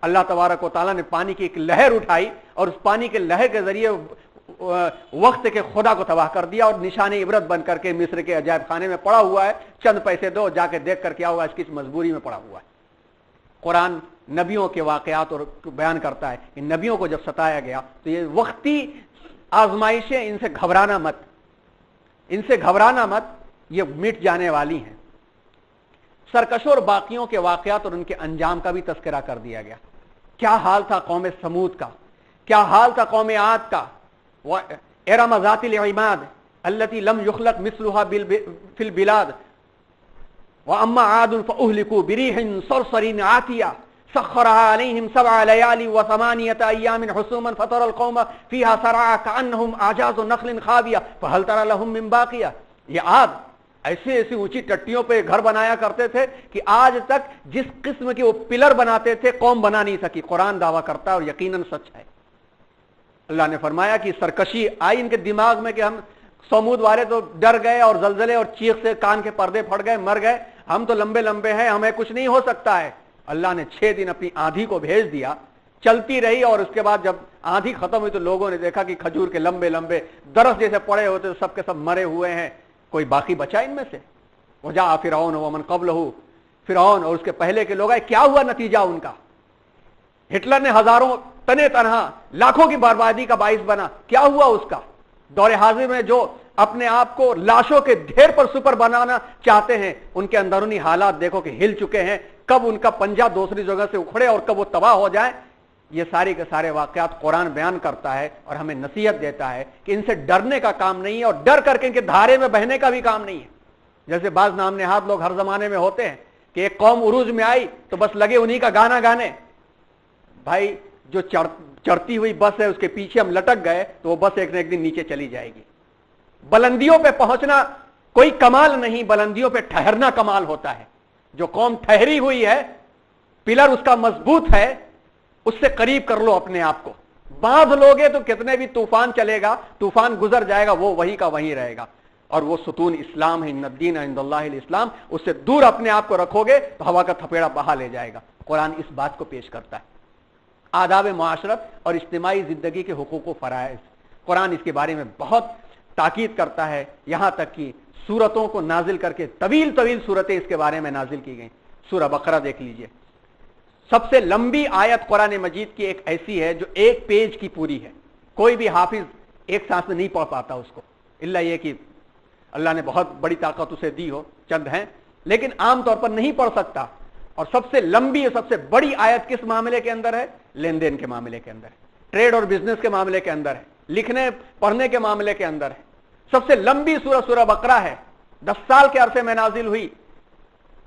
اللہ تبارک و تعالیٰ نے پانی کی ایک لہر اٹھائی، اور اس پانی کے لہر کے ذریعے وقت کے خدا کو تباہ کر دیا، اور نشان عبرت بن کر کے مصر کے عجائب خانے میں پڑا ہوا ہے. چند پیسے دو، جا کے دیکھ کر کیا ہوگا، اس کی مجبوری میں پڑا ہوا ہے. قرآن نبیوں کے واقعات اور بیان کرتا ہے کہ نبیوں کو جب ستایا گیا تو یہ وقتی آزمائشیں، ان سے گھبرانا مت، یہ مٹ جانے والی ہیں. سرکشوں اور باقیوں کے واقعات اور ان کے انجام کا بھی تذکرہ کر دیا گیا. کیا حال تھا قوم سمود کا، کیا حال تھا قوم عاد کا. ارم ذات العماد التي لم يخلق مثلها في البلاد واما عاد فاهلكوا بريح صرصر عاتيه سخرها عليهم 7 ليال و8 ايام حسوما فترى القوم فيها صرعى كانهم اعجاز نخل خاويه فهل ترى لهم من باقيه. یہ عاد ایسی اونچی ٹٹیوں پہ گھر بنایا کرتے تھے کہ آج تک جس قسم کے وہ پلر بناتے تھے قوم بنا نہیں سکی. قرآن دعویٰ کرتا ہے اور یقیناً سچ ہے. اللہ نے فرمایا کہ سرکشی آئی ان کے دماغ میں کہ ہم سمود والے تو ڈر گئے اور زلزلے اور چیخ سے کان کے پردے پھٹ گئے، مر گئے، ہم تو لمبے ہیں، ہمیں کچھ نہیں ہو سکتا ہے. اللہ نے 6 دن اپنی آندھی کو بھیج دیا، چلتی رہی، اور اس کے بعد جب آندھی ختم ہوئی تو لوگوں نے دیکھا کہ کھجور کے لمبے درخت جیسے پڑے ہوتے سب کے سب مرے ہوئے ہیں، کوئی باقی بچا ان میں سے. وجاء فرعون ومن قبلہ، فرعون اور اس کے پہلے کے لوگ آئے. کیا ہوا نتیجہ ان کا؟ ہٹلر نے ہزاروں تنہا لاکھوں کی بربادی کا باعث بنا. کیا ہوا اس کا؟ دور حاضر میں جو اپنے آپ کو لاشوں کے ڈھیر پر سپر بنانا چاہتے ہیں، ان کے اندرونی حالات دیکھو کہ ہل چکے ہیں، کب ان کا پنجہ دوسری جگہ سے اکھڑے اور کب وہ تباہ ہو جائے. یہ ساری کے سارے واقعات قرآن بیان کرتا ہے اور ہمیں نصیحت دیتا ہے کہ ان سے ڈرنے کا کام نہیں ہے اور ڈر کر کے ان کے دھارے میں بہنے کا بھی کام نہیں ہے. جیسے بعض نام نہاد لوگ ہر زمانے میں ہوتے ہیں کہ ایک قوم عروج میں آئی تو بس لگے انہی کا گانا گانے. بھائی جو چڑھتی ہوئی بس ہے اس کے پیچھے ہم لٹک گئے تو وہ بس ایک نہ ایک دن نیچے چلی جائے گی. بلندیوں پہ پہنچنا کوئی کمال نہیں، بلندیوں پہ ٹھہرنا کمال ہوتا ہے. جو قوم ٹھہری ہوئی ہے، پلر اس کا مضبوط ہے، اس سے قریب کر لو اپنے آپ کو. باندھ لوگے تو کتنے بھی طوفان چلے گا، طوفان گزر جائے گا، وہ وہی کا وہیں رہے گا. اور وہ ستون اسلام ہے، ان الدین عند اللہ الاسلام. اس سے دور اپنے آپ کو رکھو گے تو ہوا کا تھپیڑا بہا لے جائے گا. قرآن اس بات کو پیش کرتا ہے. آداب معاشرت اور اجتماعی زندگی کے حقوق و فرائض، قرآن اس کے بارے میں بہت تاکید کرتا ہے. یہاں تک کہ سورتوں کو نازل کر کے طویل طویل سورتیں اس کے بارے میں نازل کی گئیں. سورہ بقرہ دیکھ لیجئے، سب سے لمبی آیت قرآن مجید کی ایک ایسی ہے جو ایک پیج کی پوری ہے. کوئی بھی حافظ ایک سانس میں نہیں پڑھ پاتا اس کو، الا یہ کہ اللہ نے بہت بڑی طاقت اسے دی ہو. چند ہیں لیکن عام طور پر نہیں پڑھ سکتا. اور سب سے لمبی اور سب سے بڑی آیت کس معاملے کے اندر ہے؟ لین دین کے معاملے کے اندر ہے، ٹریڈ اور بزنس کے معاملے کے اندر ہے، لکھنے پڑھنے کے معاملے کے اندر ہے. سب سے لمبی سورہ بقرہ ہے، 10 سال کے عرصے میں نازل ہوئی،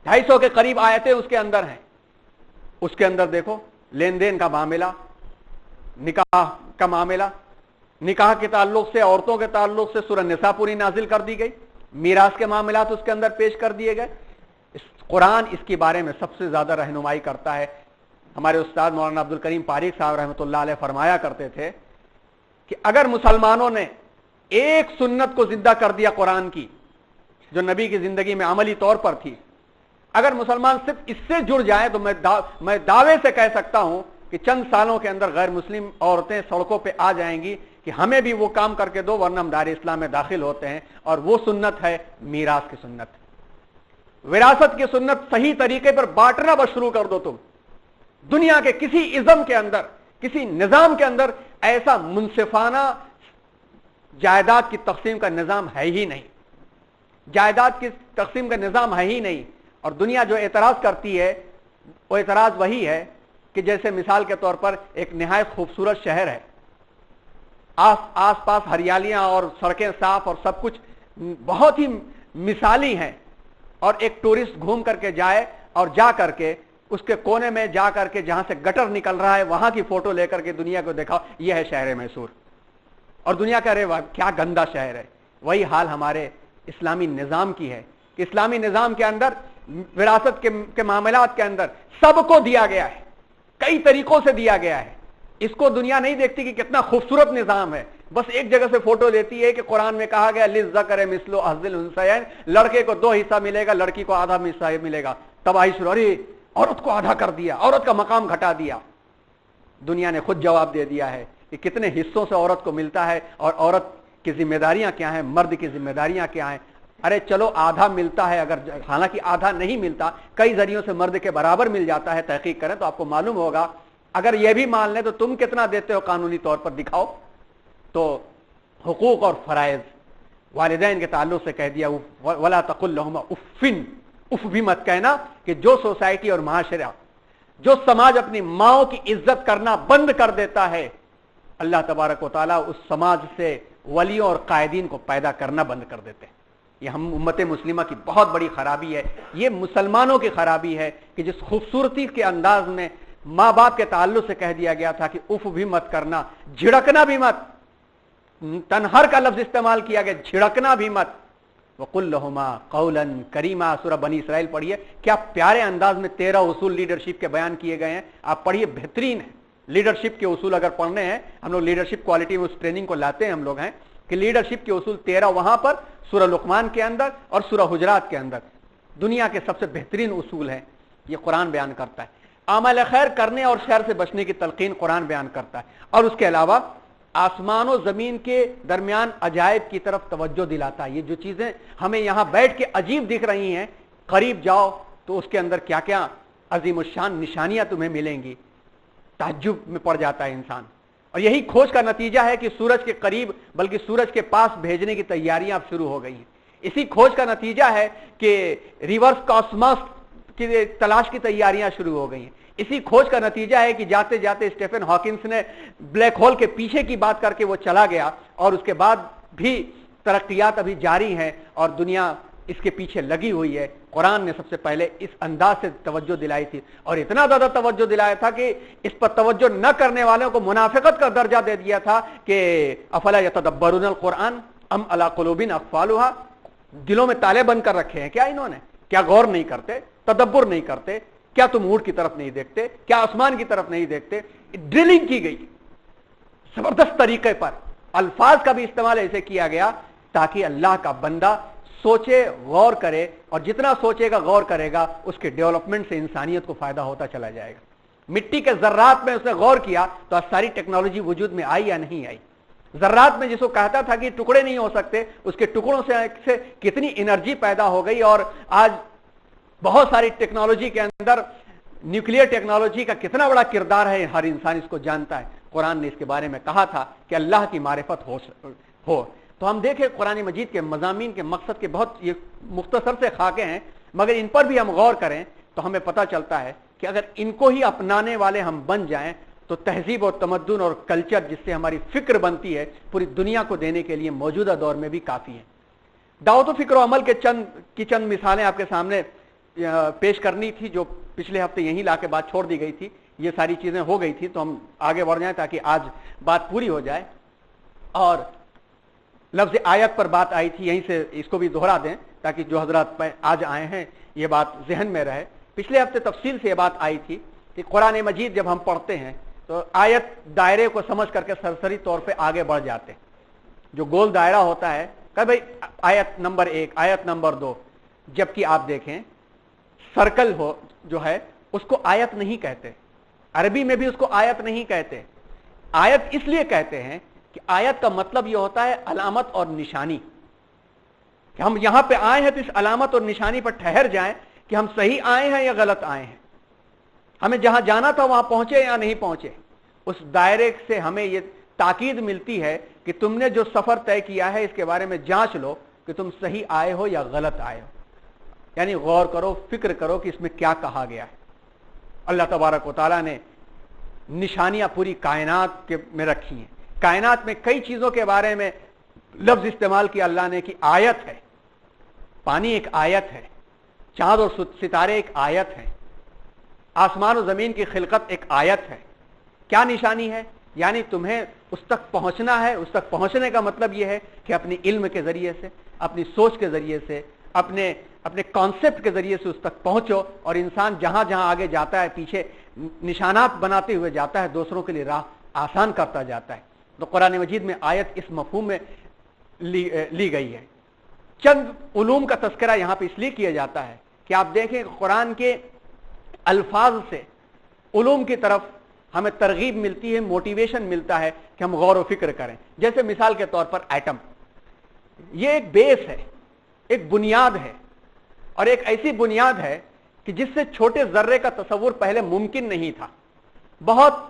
250 کے قریب آیتیں اس کے اندر ہیں. اس کے اندر دیکھو لین دین کا معاملہ، نکاح کا معاملہ، نکاح کے تعلق سے، عورتوں کے تعلق سے سورہ نساء پوری نازل کر دی گئی. میراث کے معاملات اس کے اندر پیش کر دیے گئے. قرآن اس کے بارے میں سب سے زیادہ رہنمائی کرتا ہے. ہمارے استاد مولانا عبد الکریم پاریک صاحب رحمۃ اللہ علیہ فرمایا کرتے تھے کہ اگر مسلمانوں نے ایک سنت کو زندہ کر دیا قرآن کی، جو نبی کی زندگی میں عملی طور پر تھی، اگر مسلمان صرف اس سے جڑ جائیں تو میں دعوے سے کہہ سکتا ہوں کہ چند سالوں کے اندر غیر مسلم عورتیں سڑکوں پہ آ جائیں گی کہ ہمیں بھی وہ کام کر کے دو ورنہ ہم دار اسلام میں داخل ہوتے ہیں. اور وہ سنت ہے میراث کی سنت، وراثت کی سنت. صحیح طریقے پر بانٹنا بس شروع کر دو. تم دنیا کے کسی ازم کے اندر، کسی نظام کے اندر ایسا منصفانہ جائیداد کی تقسیم کا نظام ہے ہی نہیں. جائیداد کی تقسیم کا نظام ہے ہی نہیں. اور دنیا جو اعتراض کرتی ہے وہ اعتراض وہی ہے کہ جیسے مثال کے طور پر ایک نہایت خوبصورت شہر ہے، آس پاس ہریالیاں اور سڑکیں صاف اور سب کچھ بہت ہی مثالی ہیں، اور ایک ٹورسٹ گھوم کر کے جائے اور جا کر کے اس کے کونے میں جا کر کے جہاں سے گٹر نکل رہا ہے وہاں کی فوٹو لے کر کے دنیا کو دکھاؤ یہ ہے شہر میسور، اور دنیا کہہ رہے کیا گندا شہر ہے. وہی حال ہمارے اسلامی نظام کی ہے کہ اسلامی نظام کے اندر وراثت کے معاملات کے اندر سب کو دیا گیا ہے، کئی طریقوں سے دیا گیا ہے. اس کو دنیا نہیں دیکھتی کہ کتنا خوبصورت نظام ہے، بس ایک جگہ سے فوٹو لیتی ہے کہ قرآن میں کہا گیا للذکر مثل حظ الانثیین، لڑکے کو 2 حصہ ملے گا، لڑکی کو آدھا حصہ ملے گا. تباہی شروع، ارے عورت کو آدھا کر دیا، عورت کا مقام گھٹا دیا. دنیا نے خود جواب دے دیا ہے کہ کتنے حصوں سے عورت کو ملتا ہے اور عورت کی ذمہ داریاں کیا ہیں، مرد کی ذمہ داریاں کیا ہیں. ارے چلو آدھا ملتا ہے، اگر حالانکہ آدھا نہیں ملتا، کئی ذریعوں سے مرد کے برابر مل جاتا ہے. تحقیق کریں تو آپ کو معلوم ہوگا. اگر یہ بھی مان لیں تو تم کتنا دیتے ہو قانونی طور پر دکھاؤ. تو حقوق اور فرائض، والدین کے تعلق سے کہہ دیا ولا تقل لهما اف، اف بھی مت کہنا. کہ جو سوسائٹی اور معاشرہ، جو سماج اپنی ماؤں کی عزت کرنا بند کر دیتا ہے، اللہ تبارک و تعالیٰ اس سماج سے ولیوں اور قائدین کو پیدا کرنا بند کر دیتے ہیں. یہ ہم امت مسلمہ کی بہت بڑی خرابی ہے. یہ مسلمانوں کی خرابی ہے کہ جس خوبصورتی کے انداز میں ماں باپ کے تعلق سے کہہ دیا گیا تھا کہ اف بھی مت کرنا، جھڑکنا بھی مت، تنہر کا لفظ استعمال کیا گیا، جھڑکنا بھی مت. وَقُلْ لَهُمَا قَوْلًا كَرِيمًا. سورہ بنی اسرائیل پڑھیے، کیا پیارے انداز میں 13 اصول لیڈرشپ کے بیان کیے گئے ہیں. آپ پڑھیے، بہترین ہے. لیڈرشپ کے اصول اگر پڑھنے ہیں، ہم لوگ لیڈرشپ کوالٹی میں اس ٹریننگ کو لاتے ہیں ہم لوگ ہیں کہ لیڈرشپ کے اصول 13 وہاں پر سورہ لقمان کے اندر اور سورہ حجرات کے اندر دنیا کے سب سے بہترین اصول ہیں. یہ قرآن بیان کرتا ہے. عمل خیر کرنے اور شر سے بچنے کی تلقین قرآن بیان کرتا ہے. اور اس کے علاوہ آسمان و زمین کے درمیان عجائب کی طرف توجہ دلاتا ہے. یہ جو چیزیں ہمیں یہاں بیٹھ کے عجیب دکھ رہی ہیں، قریب جاؤ تو اس کے اندر کیا کیا عظیم الشان نشانیاں تمہیں ملیں گی. تعجب میں پڑ جاتا ہے انسان. और यही खोज का नतीजा है कि सूरज के करीब बल्कि सूरज के पास भेजने की तैयारियां अब शुरू हो गई हैं। इसी खोज का नतीजा है कि रिवर्स कॉस्मॉस की तलाश की तैयारियां शुरू हो गई हैं। इसी खोज का नतीजा है कि जाते जाते स्टीफन हॉकिंस ने ब्लैक होल के पीछे की बात करके वो चला गया, और उसके बाद भी तरक्कियात अभी जारी हैं और दुनिया इसके पीछे लगी हुई है। कुरान ने सबसे पहले इस अंदाज से तवज्जो दिलाई थी, और इतना ज्यादा तवज्जो दिलाया था कि इस पर तवज्जो न करने वालों को मुनाफिकत का दर्जा दे दिया था कि अफला यतदब्बरुनल कुरान अम अला कुलूबिन अक़फ़ालुहा, दिलों में ताले बंद कर रखे हैं क्या इन्होंने? क्या गौर नहीं करते, तदब्बर नहीं करते? क्या तुम ऊँट की तरफ नहीं देखते? क्या आसमान की तरफ नहीं देखते? ड्रिलिंग की गई जबरदस्त तरीके पर, अल्फाज का भी इस्तेमाल ऐसे किया गया ताकि अल्लाह का बंदा सोचे, गौर करे, और जितना सोचेगा गौर करेगा उसके डेवलपमेंट से इंसानियत को फायदा होता चला जाएगा। मिट्टी के जर्रात में उसने गौर किया तो आज सारी टेक्नोलॉजी वजूद में आई या नहीं आई। जर्रात में जिसको कहता था कि टुकड़े नहीं हो सकते, उसके टुकड़ों से कितनी एनर्जी पैदा हो गई, और आज बहुत सारी टेक्नोलॉजी के अंदर न्यूक्लियर टेक्नोलॉजी का कितना बड़ा किरदार है, हर इंसान इसको जानता है। कुरान ने इसके बारे में कहा था कि अल्लाह की मारिफत हो। तो हम देखें कुरान मजीद के मज़ामीन के मकसद के बहुत ये मुख्तसर से खाके हैं, मगर इन पर भी हम गौर करें तो हमें पता चलता है कि अगर इनको ही अपनाने वाले हम बन जाएं तो तहजीब और तमद्दुन और कल्चर जिससे हमारी फिक्र बनती है पूरी दुनिया को देने के लिए मौजूदा दौर में भी काफ़ी है। दावत व फिक्र अमल के चंद मिसालें आपके सामने पेश करनी थी, जो पिछले हफ्ते यहीं ला के बात छोड़ दी गई थी। ये सारी चीज़ें हो गई थी तो हम आगे बढ़ जाएं ताकि आज बात पूरी हो जाए। और लफ्ज़ आयत पर बात आई थी, यहीं से इसको भी दोहरा दें ताकि जो हजरात आज आए हैं ये बात जहन में रहे। पिछले हफ्ते तफसील से ये बात आई थी कि कुरान मजीद जब हम पढ़ते हैं तो आयत दायरे को समझ करके सरसरी तौर पे आगे बढ़ जाते हैं। जो गोल दायरा होता है कह भाई आयत नंबर 1, आयत नंबर 2, जबकि आप देखें सर्कल हो जो है उसको आयत नहीं कहते, अरबी में भी उसको आयत नहीं कहते। आयत इसलिए कहते हैं कि आयत का मतलब यह होता है अलामत और निशानी, कि हम यहां पे आए हैं तो इस अलामत और निशानी पर ठहर जाएं कि हम सही आए हैं या गलत आए हैं, हमें जहां जाना था वहां पहुंचे या नहीं पहुंचे। उस दायरे से हमें यह ताकीद मिलती है कि तुमने जो सफर तय किया है इसके बारे में जांच लो कि तुम सही आए हो या गलत आए हो, यानी गौर करो, फिक्र करो कि इसमें क्या कहा गया है। अल्लाह तबारक व तआला ने निशानियां पूरी कायनात के में रखी हैं। कायनात में कई चीजों के बारे में लफ्ज इस्तेमाल किया अल्लाह ने कि आयत है। पानी एक आयत है, चांद और सितारे एक आयत है, आसमान और जमीन की खिलकत एक आयत है। क्या निशानी है? यानी तुम्हें उस तक पहुंचना है। उस तक पहुंचने का मतलब यह है कि अपनी इल्म के जरिए से, अपनी सोच के जरिए से, अपने कॉन्सेप्ट के जरिए से उस तक पहुंचो। और इंसान जहां जहां आगे जाता है पीछे निशानात बनाते हुए जाता है, दूसरों के लिए राह आसान करता जाता है। तो कुरान मजीद में आयत इस मफहूम में ली गई है। चंद उलूम का तस्करा यहां पे इसलिए किया जाता है कि आप देखें कुरान के अल्फाज से उलूम की तरफ हमें तरगीब मिलती है, मोटिवेशन मिलता है कि हम गौर व फिक्र करें। जैसे मिसाल के तौर पर एटम, ये एक बेस है, एक बुनियाद है, और एक ऐसी बुनियाद है कि जिससे छोटे जर्रे का तस्वुर पहले मुमकिन नहीं था। बहुत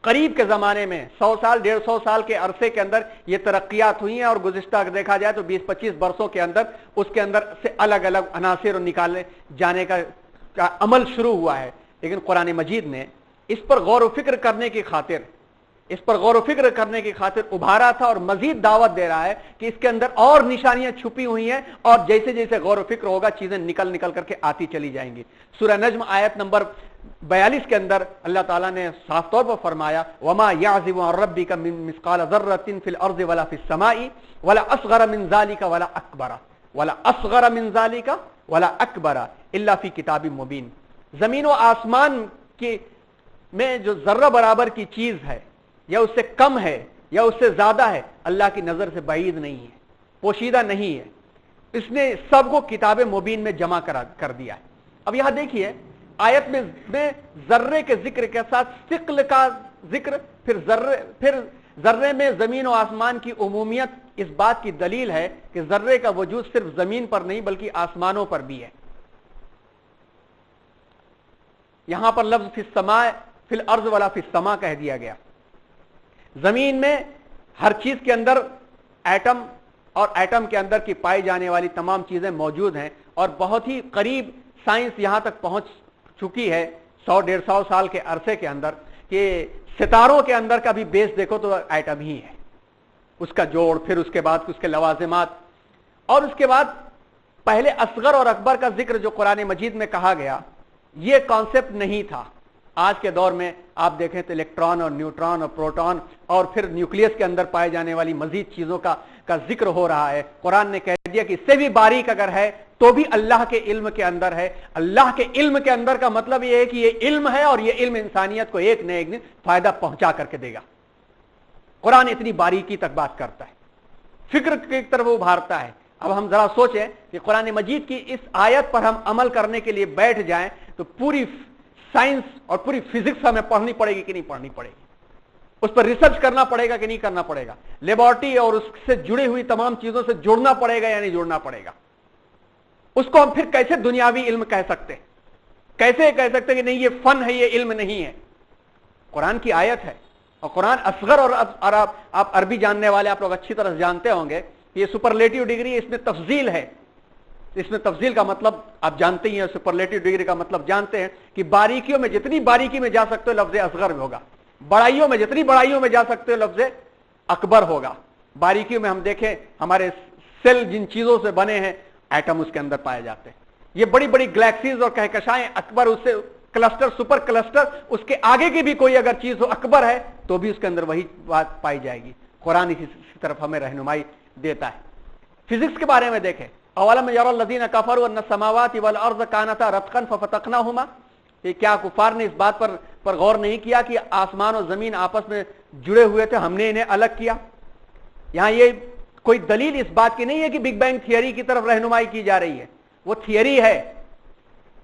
करीब के जमाने में 100 साल 150 साल के अरसे के अंदर ये तरक्कियात हुई हैं, और गुज़िश्ता देखा जाए तो 20-25 वर्षों के अंदर उसके अंदर से अलग अलग अनासिर निकाले जाने का अमल शुरू हुआ है। लेकिन कुरान मजीद ने इस पर गौर व फिक्र करने की खातिर उभारा था, और मजीद दावत दे रहा है कि इसके अंदर और निशानियां छुपी हुई हैं, और जैसे जैसे गौर व फिक्र होगा चीजें निकल करके आती चली जाएंगी। सूरह नज्म आयत नंबर 42 के अंदर अल्लाह ताला ने साफ तौर पर फरमाया, वमा याज़िबु अन रब्बिका मिन मिस्काल ज़र्रतिन फिल अर्ज़ि वला फिस समाई वला असग़र मिन ज़ालिका वला अकबरा इल्ला फी किताबिम मुबीन। जमीन और आसमान की में जो जर्रा बराबर की चीज है, या उससे कम है या उससे ज्यादा है, अल्लाह की नजर से बाईद नहीं है, पोशीदा नहीं है। इसने सबको किताब मुबीन में जमा कर दिया है। अब यहां देखिए आयत में जर्रे के जिक्र के साथ सिक्ल का जिक्र, फिर जर्रे में जमीन और आसमान की उमूमियत इस बात की दलील है कि जर्रे का वजूद सिर्फ जमीन पर नहीं बल्कि आसमानों पर भी है। यहां पर लफ्ज फिस समा फिल अर्ज वाला फिस समा कह दिया गया। زمین میں ہر چیز کے اندر ایٹم اور ایٹم کے اندر کی پائی جانے والی تمام چیزیں موجود ہیں، اور بہت ہی قریب سائنس یہاں تک پہنچ چکی ہے 100-150 سال کے عرصے کے اندر کہ ستاروں کے اندر کا بھی بیس دیکھو تو ایٹم ہی ہے، اس کا جوڑ، پھر اس کے بعد اس کے لوازمات، اور اس کے بعد پہلے اصغر اور اکبر کا ذکر جو قرآن مجید میں کہا گیا، یہ کانسیپٹ نہیں تھا۔ آج کے دور میں آپ دیکھیں تو الیکٹران اور نیوٹران اور پروٹون اور پھر نیوکلیس کے اندر پائے جانے والی مزید چیزوں کا ذکر ہو رہا ہے۔ قرآن نے کہہ دیا کہ اس سے بھی باریک اگر ہے تو بھی اللہ کے علم کے اندر ہے۔ اللہ کے علم کے اندر کا مطلب یہ ہے کہ یہ علم ہے، اور یہ علم انسانیت کو ایک نہ ایک دن فائدہ پہنچا کر کے دے گا۔ قرآن اتنی باریکی تک بات کرتا ہے، فکر کی طرف ابھارتا ہے۔ اب ہم ذرا سوچیں کہ قرآن مجید کی اس آیت پر ہم عمل کرنے کے لیے بیٹھ جائیں تو پوری سائنس اور پوری فزکس ہمیں پڑھنی پڑے گی کہ نہیں پڑھنی پڑے گی، اس پر ریسرچ کرنا پڑے گا کہ نہیں کرنا پڑے گا، لیبارٹری اور اس سے جڑی ہوئی تمام چیزوں سے جڑنا پڑے گا یا نہیں جڑنا پڑے گا۔ اس کو ہم پھر کیسے دنیاوی علم کہہ سکتے، کیسے کہہ سکتے کہ نہیں یہ فن ہے، یہ علم نہیں ہے؟ قرآن کی آیت ہے، اور قرآن اصغر اور آپ عربی جاننے والے آپ لوگ اچھی طرح جانتے ہوں گے کہ یہ سپرلیٹیو ڈگری، اس میں تفضیل ہے۔ اس میں تفضیل کا مطلب آپ جانتے ہی ہیں، سپرلیٹیو ڈگری کا مطلب جانتے ہیں کہ باریکیوں میں جتنی باریکی میں جا سکتے ہو لفظ اصغر میں ہوگا، بڑائیوں میں جتنی بڑائیوں میں جا سکتے ہو لفظ اکبر ہوگا۔ باریکیوں میں ہم دیکھیں ہمارے سیل جن چیزوں سے بنے ہیں، ایٹم اس کے اندر پائے جاتے ہیں، یہ بڑی بڑی گلیکسیز اور کہکشائیں، اکبر اس سے کلسٹر، سپر کلسٹر، اس کے آگے کی بھی کوئی اگر چیز ہو اکبر ہے تو بھی اس کے اندر وہی بات پائی جائے گی۔ قرآن اسی طرف ہمیں رہنمائی دیتا ہے۔ فزکس کے بارے میں دیکھیں، اولم یری الذین کفروا ان السماوات والارض کانتا رتقا ففتقناهما، یہ کیا کفار نے اس بات پر غور نہیں کیا کہ آسمان اور زمین آپس میں جڑے ہوئے تھے، ہم نے انہیں الگ کیا؟ یہاں یہ کوئی دلیل اس بات کی نہیں ہے کہ بگ بینگ تھیوری کی طرف رہنمائی کی جا رہی ہے، وہ تھیوری ہے۔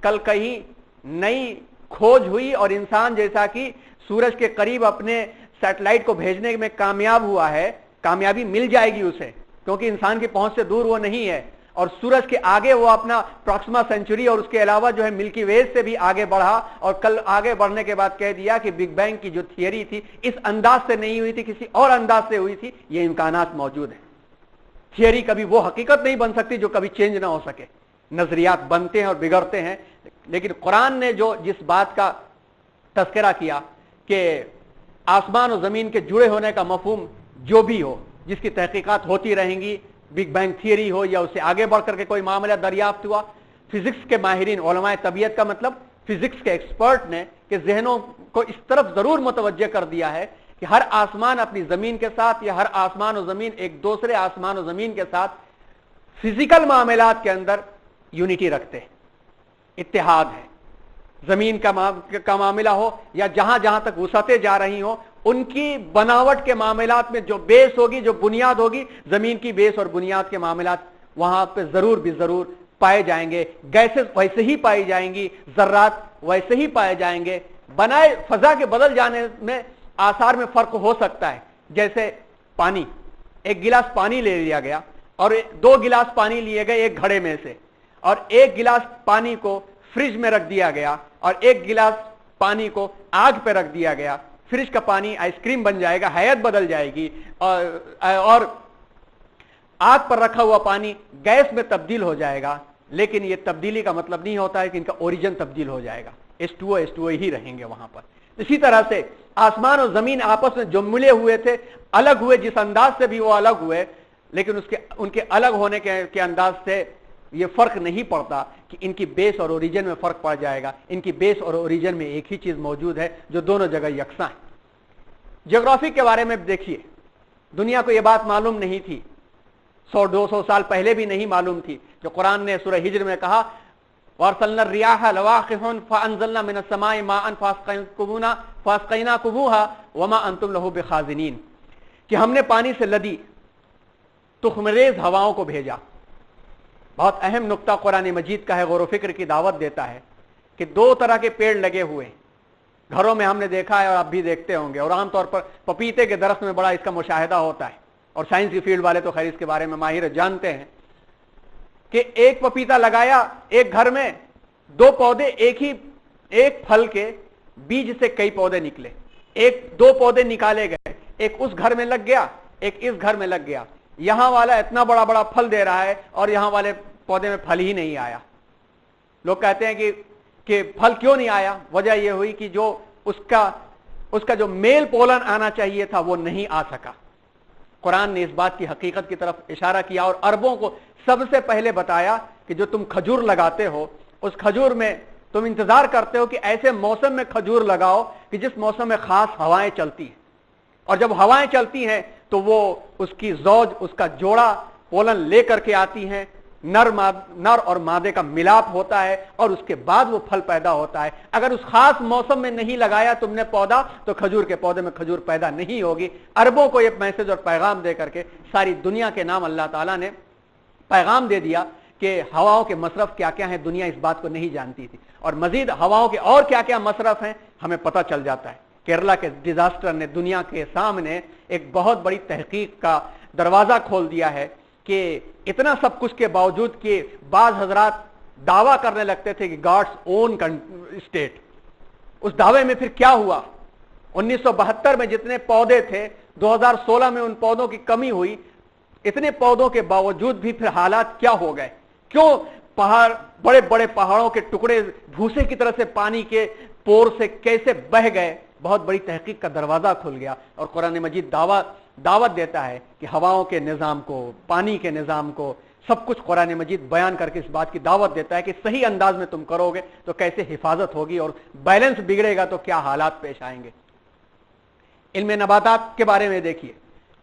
کل کہیں نئی کھوج ہوئی اور انسان جیسا کہ سورج کے قریب اپنے سیٹلائٹ کو بھیجنے میں کامیاب ہوا ہے، کامیابی مل جائے گی اسے، کیونکہ انسان کی پہنچ سے دور وہ نہیں ہے، اور سورج کے آگے وہ اپنا پراکسیما سینچری اور اس کے علاوہ جو ہے ملکی وے سے بھی آگے بڑھا، اور کل آگے بڑھنے کے بعد کہہ دیا کہ بگ بینگ کی جو تھیوری تھی اس انداز سے نہیں ہوئی تھی، کسی اور انداز سے ہوئی تھی۔ یہ امکانات موجود ہیں۔ تھیوری کبھی وہ حقیقت نہیں بن سکتی جو کبھی چینج نہ ہو سکے، نظریات بنتے ہیں اور بگڑتے ہیں، لیکن قرآن نے جو جس بات کا تذکرہ کیا کہ آسمان اور زمین کے جڑے ہونے کا مفہوم جو بھی ہو، جس کی تحقیقات ہوتی رہیں گی، بگ بینگ تھیوری ہو یا اس سے آگے بڑھ کر کے کوئی معاملہ دریافت ہوا، فزکس کے ماہرین، علماء طبیعت کا مطلب فزکس کے ایکسپرٹ نے کہ ذہنوں کو اس طرف ضرور متوجہ کر دیا ہے کہ ہر آسمان اپنی زمین کے ساتھ، یا ہر آسمان و زمین ایک دوسرے آسمان و زمین کے ساتھ فزیکل معاملات کے اندر یونٹی رکھتے ہیں، اتحاد ہے۔ زمین کا معاملہ ہو یا جہاں جہاں تک وسعتیں جا رہی ہوں، ان کی بناوٹ کے معاملات میں جو بیس ہوگی، جو بنیاد ہوگی، زمین کی بیس اور بنیاد کے معاملات وہاں پہ ضرور بھی ضرور پائے جائیں گے۔ گیسز ویسے ہی پائی جائیں گی، ذرات ویسے ہی پائے جائیں گے۔ بنائے فضا کے بدل جانے میں آثار میں فرق ہو سکتا ہے، جیسے پانی، ایک گلاس پانی لے لیا گیا اور 2 گلاس پانی لیے گئے ایک گھڑے میں سے، اور ایک گلاس پانی کو فریج میں رکھ دیا گیا اور ایک گلاس پانی کو آگ پہ رکھ دیا گیا۔ فریج کا پانی آئس کریم بن جائے گا، حیت بدل جائے گی، اور آگ پر رکھا ہوا پانی گیس میں تبدیل ہو جائے گا، لیکن یہ تبدیلی کا مطلب نہیں ہوتا ہے کہ ان کا اوریجن تبدیل ہو جائے گا، H2O ہی رہیں گے وہاں پر۔ اسی طرح سے آسمان اور زمین آپس میں جو ملے ہوئے تھے، الگ ہوئے جس انداز سے بھی وہ الگ ہوئے، لیکن ان کے الگ ہونے کے انداز سے یہ فرق نہیں پڑتا کہ ان کی بیس اور اوریجن میں فرق پڑ جائے گا۔ ان کی بیس اور اوریجن میں ایک ہی چیز موجود ہے جو دونوں جگہ یکساں ہے۔ جغرافی کے بارے میں دیکھیے، دنیا کو یہ بات معلوم نہیں تھی، 100-200 سال پہلے بھی نہیں معلوم تھی، جو قرآن نے سورہ ہجر میں کہا وَأَرْسَلْنَا الرِّيَاحَ لَوَاقِحٌ فَأَنزَلْنَا مِنَ السَّمَاءِ مَاءً فَأَسْقَيْنَاكُمُوهَا وَمَا أَنْتُمْ لَهُ بِخَازِنِينَ، کہ ہم نے پانی سے لدی تخمریز ہواؤں کو بھیجا۔ بہت اہم نقطہ قرآن مجید کا ہے، غور و فکر کی دعوت دیتا ہے کہ 2 طرح کے پیڑ لگے ہوئے گھروں میں، ہم نے دیکھا ہے اور آپ بھی دیکھتے ہوں گے، اور عام طور پر پپیتے کے درخت میں بڑا اس کا مشاہدہ ہوتا ہے، اور سائنس کی فیلڈ والے تو خیر اس کے بارے میں ماہر جانتے ہیں کہ ایک پپیتا لگایا ایک گھر میں، 2 پودے ایک پھل کے بیج سے کئی پودے نکلے، 2 پودے نکالے گئے، ایک उस घर में लग गया, एक इस घर में लग गया. यहां वाला इतना बड़ा बड़ा फल दे रहा है और यहां वाले पौधे में फल ही नहीं आया. लोग कहते हैं कि फल क्यों नहीं आया? वजह यह हुई कि जो उसका जो मेल पोलन आना चाहिए था वो नहीं आ सका. कुरान ने इस बात की हकीकत की तरफ इशारा किया और अरबों को सबसे पहले बताया कि जो तुम खजूर लगाते हो उस खजूर में तुम इंतजार करते हो कि ऐसे मौसम में खजूर लगाओ कि जिस मौसम में खास हवाएं चलती हैं, और जब हवाएं चलती हैं तो वो उसकी जौज, उसका जोड़ा पोलन लेकर के आती हैं, नर और मादे का मिलाप होता है और उसके बाद वो फल पैदा होता है. अगर उस खास मौसम में नहीं लगाया तुमने पौधा तो खजूर के पौधे में खजूर पैदा नहीं होगी. अरबों को ये मैसेज और पैगाम दे करके सारी दुनिया के नाम अल्लाह ताला ने पैगाम दे दिया कि हवाओं के मसरफ क्या क्या है. दुनिया इस बात को नहीं जानती थी और मजीद हवाओं के और क्या क्या मसरफ हैं हमें पता चल जाता है. केरला के डिजास्टर ने दुनिया के सामने एक बहुत बड़ी तहकीक का दरवाजा खोल दिया है कि इतना सब कुछ के बावजूद कि बाज हजरात दावा करने लगते थे कि गॉड्स ओन स्टेट. उस दावे में फिर क्या हुआ? 1972 में जितने पौधे थे 2016 में उन पौधों की कमी हुई. इतने पौधों के बावजूद भी फिर हालात क्या हो गए? क्यों पहाड़, बड़े बड़े पहाड़ों के टुकड़े भूसे की तरह से पानी के पोर से कैसे बह गए? बहुत बड़ी तहकीक का दरवाजा खुल गया और कुरान मजीद दावत देता है कि हवाओं के निजाम को, पानी के निजाम को, सब कुछ कुरान मजीद बयान करके इस बात की दावत देता है कि सही अंदाज में तुम करोगे तो कैसे हिफाजत होगी और बैलेंस बिगड़ेगा तो क्या हालात पेश आएंगे. इल्म नबातात के बारे में देखिए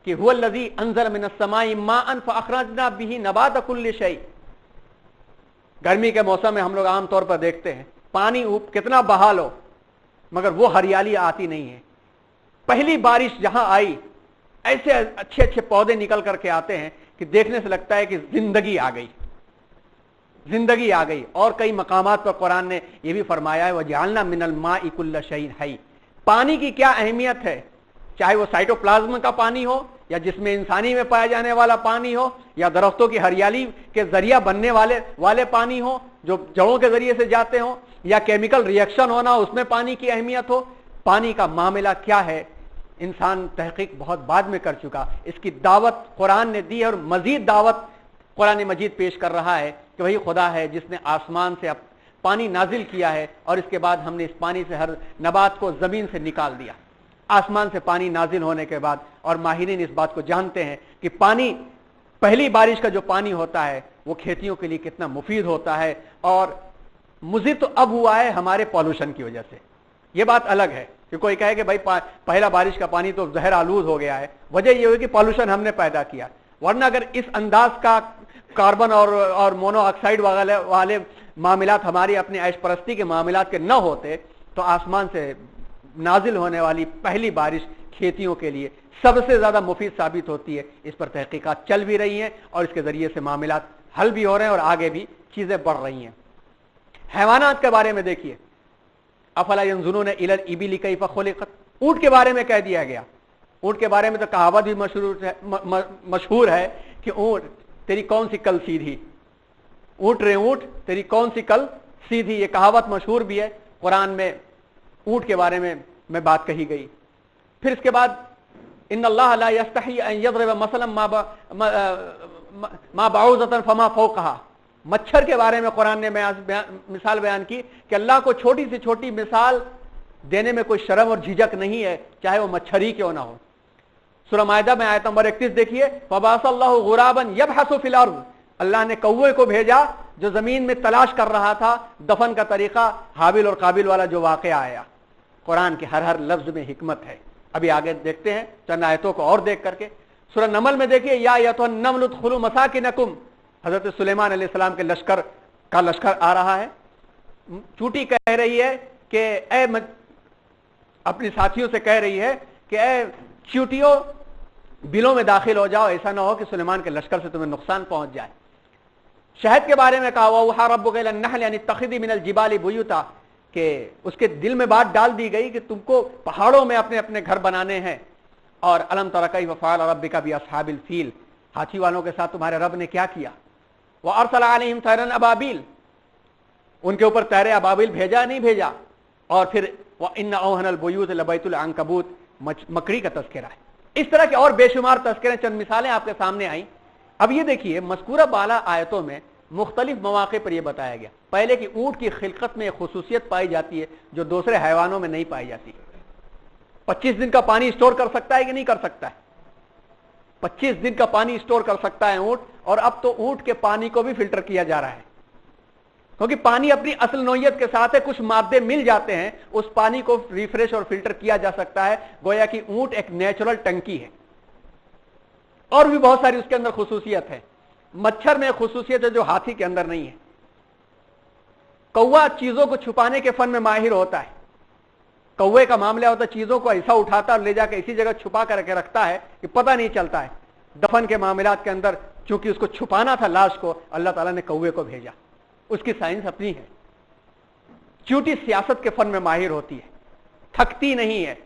कि हुवल्लज़ी अंज़ल मिनस समाई माअन फ़अख़रजना बिही नबात कुल्लि शै. गर्मी के मौसम में हम लोग आमतौर पर देखते हैं पानी कितना बहा लो मगर वो हरियाली आती नहीं है. पहली बारिश जहां आई ऐसे अच्छे अच्छे पौधे निकल करके आते हैं कि देखने से लगता है कि जिंदगी आ गई, जिंदगी आ गई. और कई मकामात पर कुरान ने यह भी फरमाया है वजअलना मिनल माइ कुल्ल शैइन हई. पानी की क्या अहमियत है, चाहे वो साइटोप्लाज्म का पानी हो या जिसमें इंसानी में पाया जाने वाला पानी हो या दरख्तों की हरियाली के जरिया बनने वाले पानी हो जो जड़ों के जरिए से जाते हो या केमिकल रिएक्शन होना उसमें पानी की अहमियत हो. पानी का मामला क्या है इंसान तहकीक बहुत बाद में कर चुका. इसकी दावत कुरान ने दी है और मजीद दावत कुरान मजीद पेश कर रहा है कि वही खुदा है जिसने आसमान से पानी नाजिल किया है और इसके बाद हमने इस पानी से हर नबात को जमीन से निकाल दिया. आसमान से पानी नाजिल होने के बाद, और माहिरीन इस बात को जानते हैं कि पानी, पहली बारिश का जो पानी होता है वो खेतियों के लिए कितना मुफीद होता है. और मुझे तो अब हुआ है हमारे पॉल्यूशन की वजह से. ये बात अलग है कि कोई कहे कि भाई पहला बारिश का पानी तो जहर आलूद हो गया है. वजह यह हुई कि पॉल्यूशन हमने पैदा किया. वरना अगर इस अंदाज का कार्बन और मोनोऑक्साइड वाले मामलात हमारी अपनी ऐश परस्ती के मामलात के न होते तो आसमान से नाजिल होने वाली पहली बारिश खेतियों के लिए सबसे ज्यादा मुफीद साबित होती है. इस पर तहकीकात चल भी रही हैं और इसके जरिए से मामलात हल भी हो रहे हैं और आगे भी चीजें बढ़ रही हैं. हैवानात के बारे में देखिए, अफला यंजुरून इलल इबिली कैफ़ खुलिक़त. ऊंट के बारे में कह दिया गया. ऊंट के बारे में तो कहावत भी मशहूर है कि ऊंट तेरी कौन सी कल सीधी, ऊंट रे ऊंट तेरी कौन सी कल सीधी. ये कहावत मशहूर भी है. कुरान में ऊंट के बारे में बात कही गई. फिर इसके बाद इन्नल्लाह ला यस्तही अन यज़रिब मसलन मा बाऊज़तन फमा फ़ौक़हा. मच्छर के बारे में कुरान ने मिसाल बयान की कि अल्लाह को छोटी से छोटी मिसाल देने में कोई शर्म और झिझक नहीं है, चाहे वो मच्छर ही क्यों ना हो. सूरह माइदा में आयत नंबर 31 देखिए, फबासल्लाहु गुराबन यबहसु फिल अर्ज़. अल्लाह ने कौवे को भेजा जो जमीन में तलाश कर रहा था दफन का तरीका. हाबिल और काबिल वाला जो वाकया आया. कुरान के हर लफ्ज में हिकमत है. अभी आगे देखते हैं चंद आयतों को और देख करके. सूरह नमल में देखिए, या अय्युहन नमल उदखुलू मसाकिनकुम. हजरत सुलेमान अलैहिस्सलाम के लश्कर आ रहा है. चूटी कह रही है कि अपने साथियों से कह रही है कि ए चूटियों बिलों में दाखिल हो जाओ, ऐसा ना हो कि सुलेमान के लश्कर से तुम्हें नुकसान पहुंच जाए. शहद के बारे में कहा वहा रब्बुका इलन नहल यानी तखिदी मिनल जिबाली बुयूता, कि उसके दिल में बात डाल दी गई कि तुमको पहाड़ों में अपने अपने घर बनाने हैं. और अलम तरा कैफ़ फ़अल रब्बुका बि अस्हाबिल फील. हाथी वालों के साथ तुम्हारे रब ने क्या किया. व अरसला अलैहिम तैरन अबाबिल. उनके ऊपर तैरे अबाबिल भेजा नहीं भेजा. और फिर व इन्ना औहनल बुयूत लबैतुल अंकबूत, मकड़ी का तज़किरा है. इस तरह के और बेशुमार तस्करें, चंद मिसालें आपके सामने आई। अब ये देखिए, मज़कूरा बाला आयतों में मुख्तलिफ मौके पर यह बताया गया, पहले कि ऊंट की खिलकत में एक खुसूसियत पाई जाती है जो दूसरे हैवानों में नहीं पाई जाती। 25 दिन का पानी स्टोर कर सकता है कि नहीं कर सकता है? 25 दिन का पानी स्टोर कर सकता है ऊंट, और अब तो ऊंट के पानी को भी फिल्टर किया जा रहा है, क्योंकि पानी अपनी असल नौइयत के साथ है, कुछ मादे मिल जाते हैं, उस पानी को रिफ्रेश और फिल्टर किया जा सकता है, गोया कि ऊंट एक नेचुरल टंकी है। और भी बहुत सारी उसके अंदर खुसूसियत है। मच्छर में खुसूसियत है जो हाथी के अंदर नहीं है। कौवा चीजों को छुपाने के फन में माहिर होता है। कौवे का मामला होता है, चीजों को ऐसा उठाता और ले जाकर इसी जगह छुपा करके रखता है कि पता नहीं चलता है। दफन के मामलात के अंदर चूंकि उसको छुपाना था लाश को, अल्लाह ताला ने कौवे को भेजा, उसकी साइंस अपनी है। चूंटी सियासत के फन में माहिर होती है, थकती नहीं है,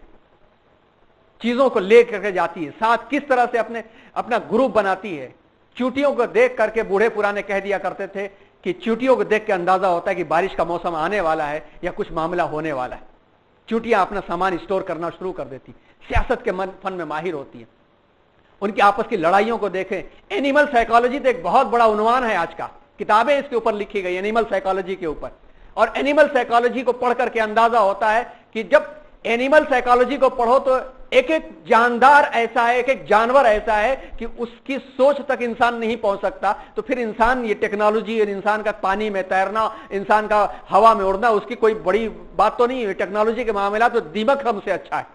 चीजों को ले करके जाती है, साथ किस तरह से अपना ग्रुप बनाती है। चूटियों को देख करके बूढ़े पुराने कह दिया करते थे कि चूटियों को देख के अंदाजा होता है कि बारिश का मौसम आने वाला है या कुछ मामला होने वाला है। चूटियां अपना सामान स्टोर करना शुरू कर देती, सियासत के फन में माहिर होती है। उनकी आपस की लड़ाइयों को देखें। एनिमल साइकोलॉजी तो एक बहुत बड़ा उन्वान है आज का, किताबें इसके ऊपर लिखी गई एनिमल साइकोलॉजी के ऊपर, और एनिमल साइकोलॉजी को पढ़ करके अंदाजा होता है कि जब एनिमल साइकोलॉजी को पढ़ो तो एक एक जानदार ऐसा है, एक एक जानवर ऐसा है कि उसकी सोच तक इंसान नहीं पहुंच सकता। तो फिर इंसान, ये टेक्नोलॉजी और इंसान का पानी में तैरना, इंसान का हवा में उड़ना, उसकी कोई बड़ी बात तो नहीं है। टेक्नोलॉजी के मामला तो दीमक हमसे अच्छा है,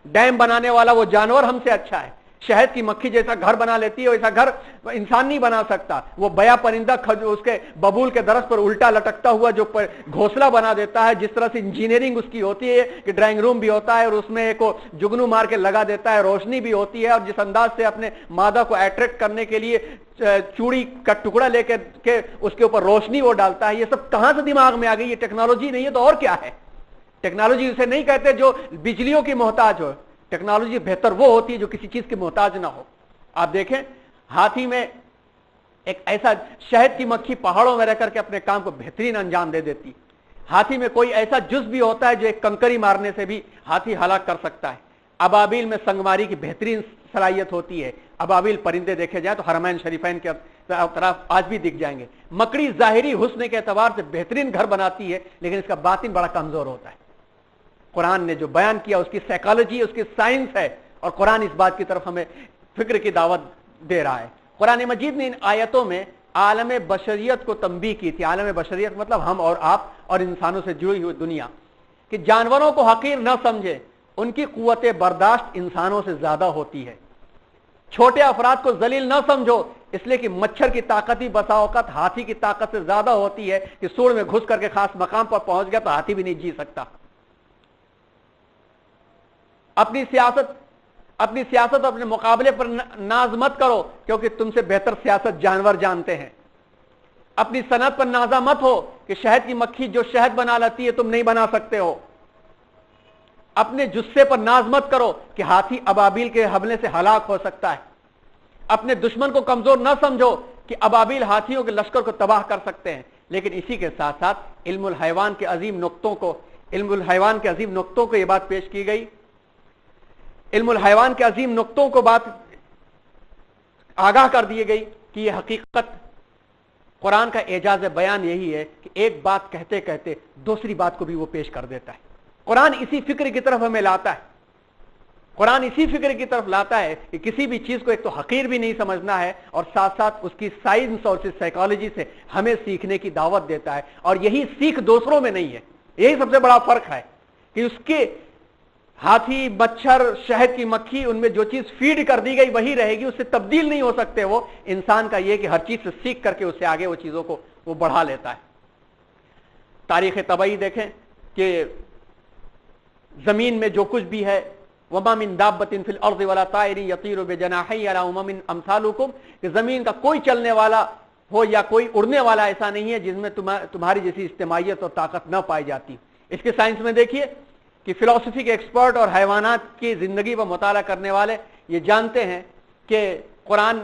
डैम बनाने वाला वो जानवर हमसे अच्छा है। शहद की मक्खी जैसा घर बना लेती है वैसा घर इंसान नहीं बना सकता। वो बया परिंदा उसके बबूल के दरख्त पर उल्टा लटकता हुआ जो घोंसला बना देता है, जिस तरह से इंजीनियरिंग उसकी होती है कि ड्राइंग रूम भी होता है और उसमें एक जुगनू मार के लगा देता है, रोशनी भी होती है, और जिस अंदाज से अपने मादा को अट्रैक्ट करने के लिए चूड़ी का टुकड़ा लेकर के उसके ऊपर रोशनी वो डालता है। ये सब कहां से दिमाग में आ गई? ये टेक्नोलॉजी नहीं है तो और क्या है? टेक्नोलॉजी उसे नहीं कहते जो बिजलियों की मोहताज हो। टेक्नोलॉजी बेहतर वो होती है जो किसी चीज की मोहताज ना हो। आप देखें, हाथी में एक ऐसा, शहद की मक्खी पहाड़ों में रह करके अपने काम को बेहतरीन अंजाम दे देती। हाथी में कोई ऐसा जुज भी होता है जो एक कंकरी मारने से भी हाथी हलाक कर सकता है। अबाबिल में संगमारी की बेहतरीन सलाहियत होती है। अबाबिल परिंदे देखे जाए तो हरमैन शरीफैन के तरफ आज भी दिख जाएंगे। मकड़ी जाहिरी हुस्न के एतबार से बेहतरीन घर बनाती है, लेकिन इसका बातिन बड़ा कमजोर होता है। कुरान ने जो बयान किया उसकी साइकोलॉजी, उसकी साइंस है, और कुरान इस बात की तरफ हमें फिक्र की दावत दे रहा है। कुरान मजीद ने इन आयतों में आलम बशरियत को तंबीह की थी। आलम बशरियत मतलब हम और आप और इंसानों से जुड़ी हुई दुनिया, कि जानवरों को हकीर न समझे, उनकी कुव्वत बर्दाश्त इंसानों से ज्यादा होती है। छोटे अफराद को जलील न समझो, इसलिए कि मच्छर की ताकत ही बसा औकात हाथी की ताकत से ज्यादा होती है कि सूंड में घुस करके खास मकाम पर पहुंच गया तो हाथी भी नहीं जी सकता। अपनी सियासत अपने मुकाबले पर नाज मत करो, क्योंकि तुमसे बेहतर सियासत जानवर जानते हैं। अपनी सनत पर नाजा मत हो कि शहद की मक्खी जो शहद बना लेती है तुम नहीं बना सकते हो। अपने जुस्से पर नाज मत करो कि हाथी अबाबिल के हमले से हलाक हो सकता है। अपने दुश्मन को कमजोर न समझो कि अबाबिल हाथियों के लश्कर को तबाह कर सकते हैं। लेकिन इसी के साथ साथ इल्मुल हैवान के अजीम नुक्तों को यह बात पेश की गई। इल्मुल हैवान के अजीम नुक्तों को बात आगाह कर दी गई कि यह हकीकत, कुरान का एजाज बयान यही है कि एक बात कहते कहते दूसरी बात को भी वो पेश कर देता है। कुरान इसी फिक्र की तरफ हमें लाता है। कुरान इसी फिक्र की तरफ लाता है कि किसी भी चीज को एक तो हकीर भी नहीं समझना है, और साथ साथ उसकी साइंस और उसकी साइकोलॉजी से हमें सीखने की दावत देता है। और यही सीख दूसरों में नहीं है। यही सबसे बड़ा फर्क है कि उसके हाथी, मच्छर, शहद की मक्खी, उनमें जो चीज फीड कर दी गई वही रहेगी, उससे तब्दील नहीं हो सकते वो। इंसान का यह कि हर चीज से सीख करके उससे आगे वो चीजों को वो बढ़ा लेता है। तारीख तबई देखें कि जमीन में जो कुछ भी है, वमा मिन दाब्बतिन फिल अर्ज़ि वला ताइरिन यतीरु बिजनाहिही अला उममिन अमसालुकुम, कि जमीन का कोई चलने वाला हो या कोई उड़ने वाला ऐसा नहीं है जिसमें तुम्हारी जैसी इज्तिमाइयत और ताकत न पाई जाती। इसके साइंस में देखिए कि फिलॉसफी के एक्सपर्ट और हैवानात की जिंदगी पर मुताला करने वाले ये जानते हैं कि कुरान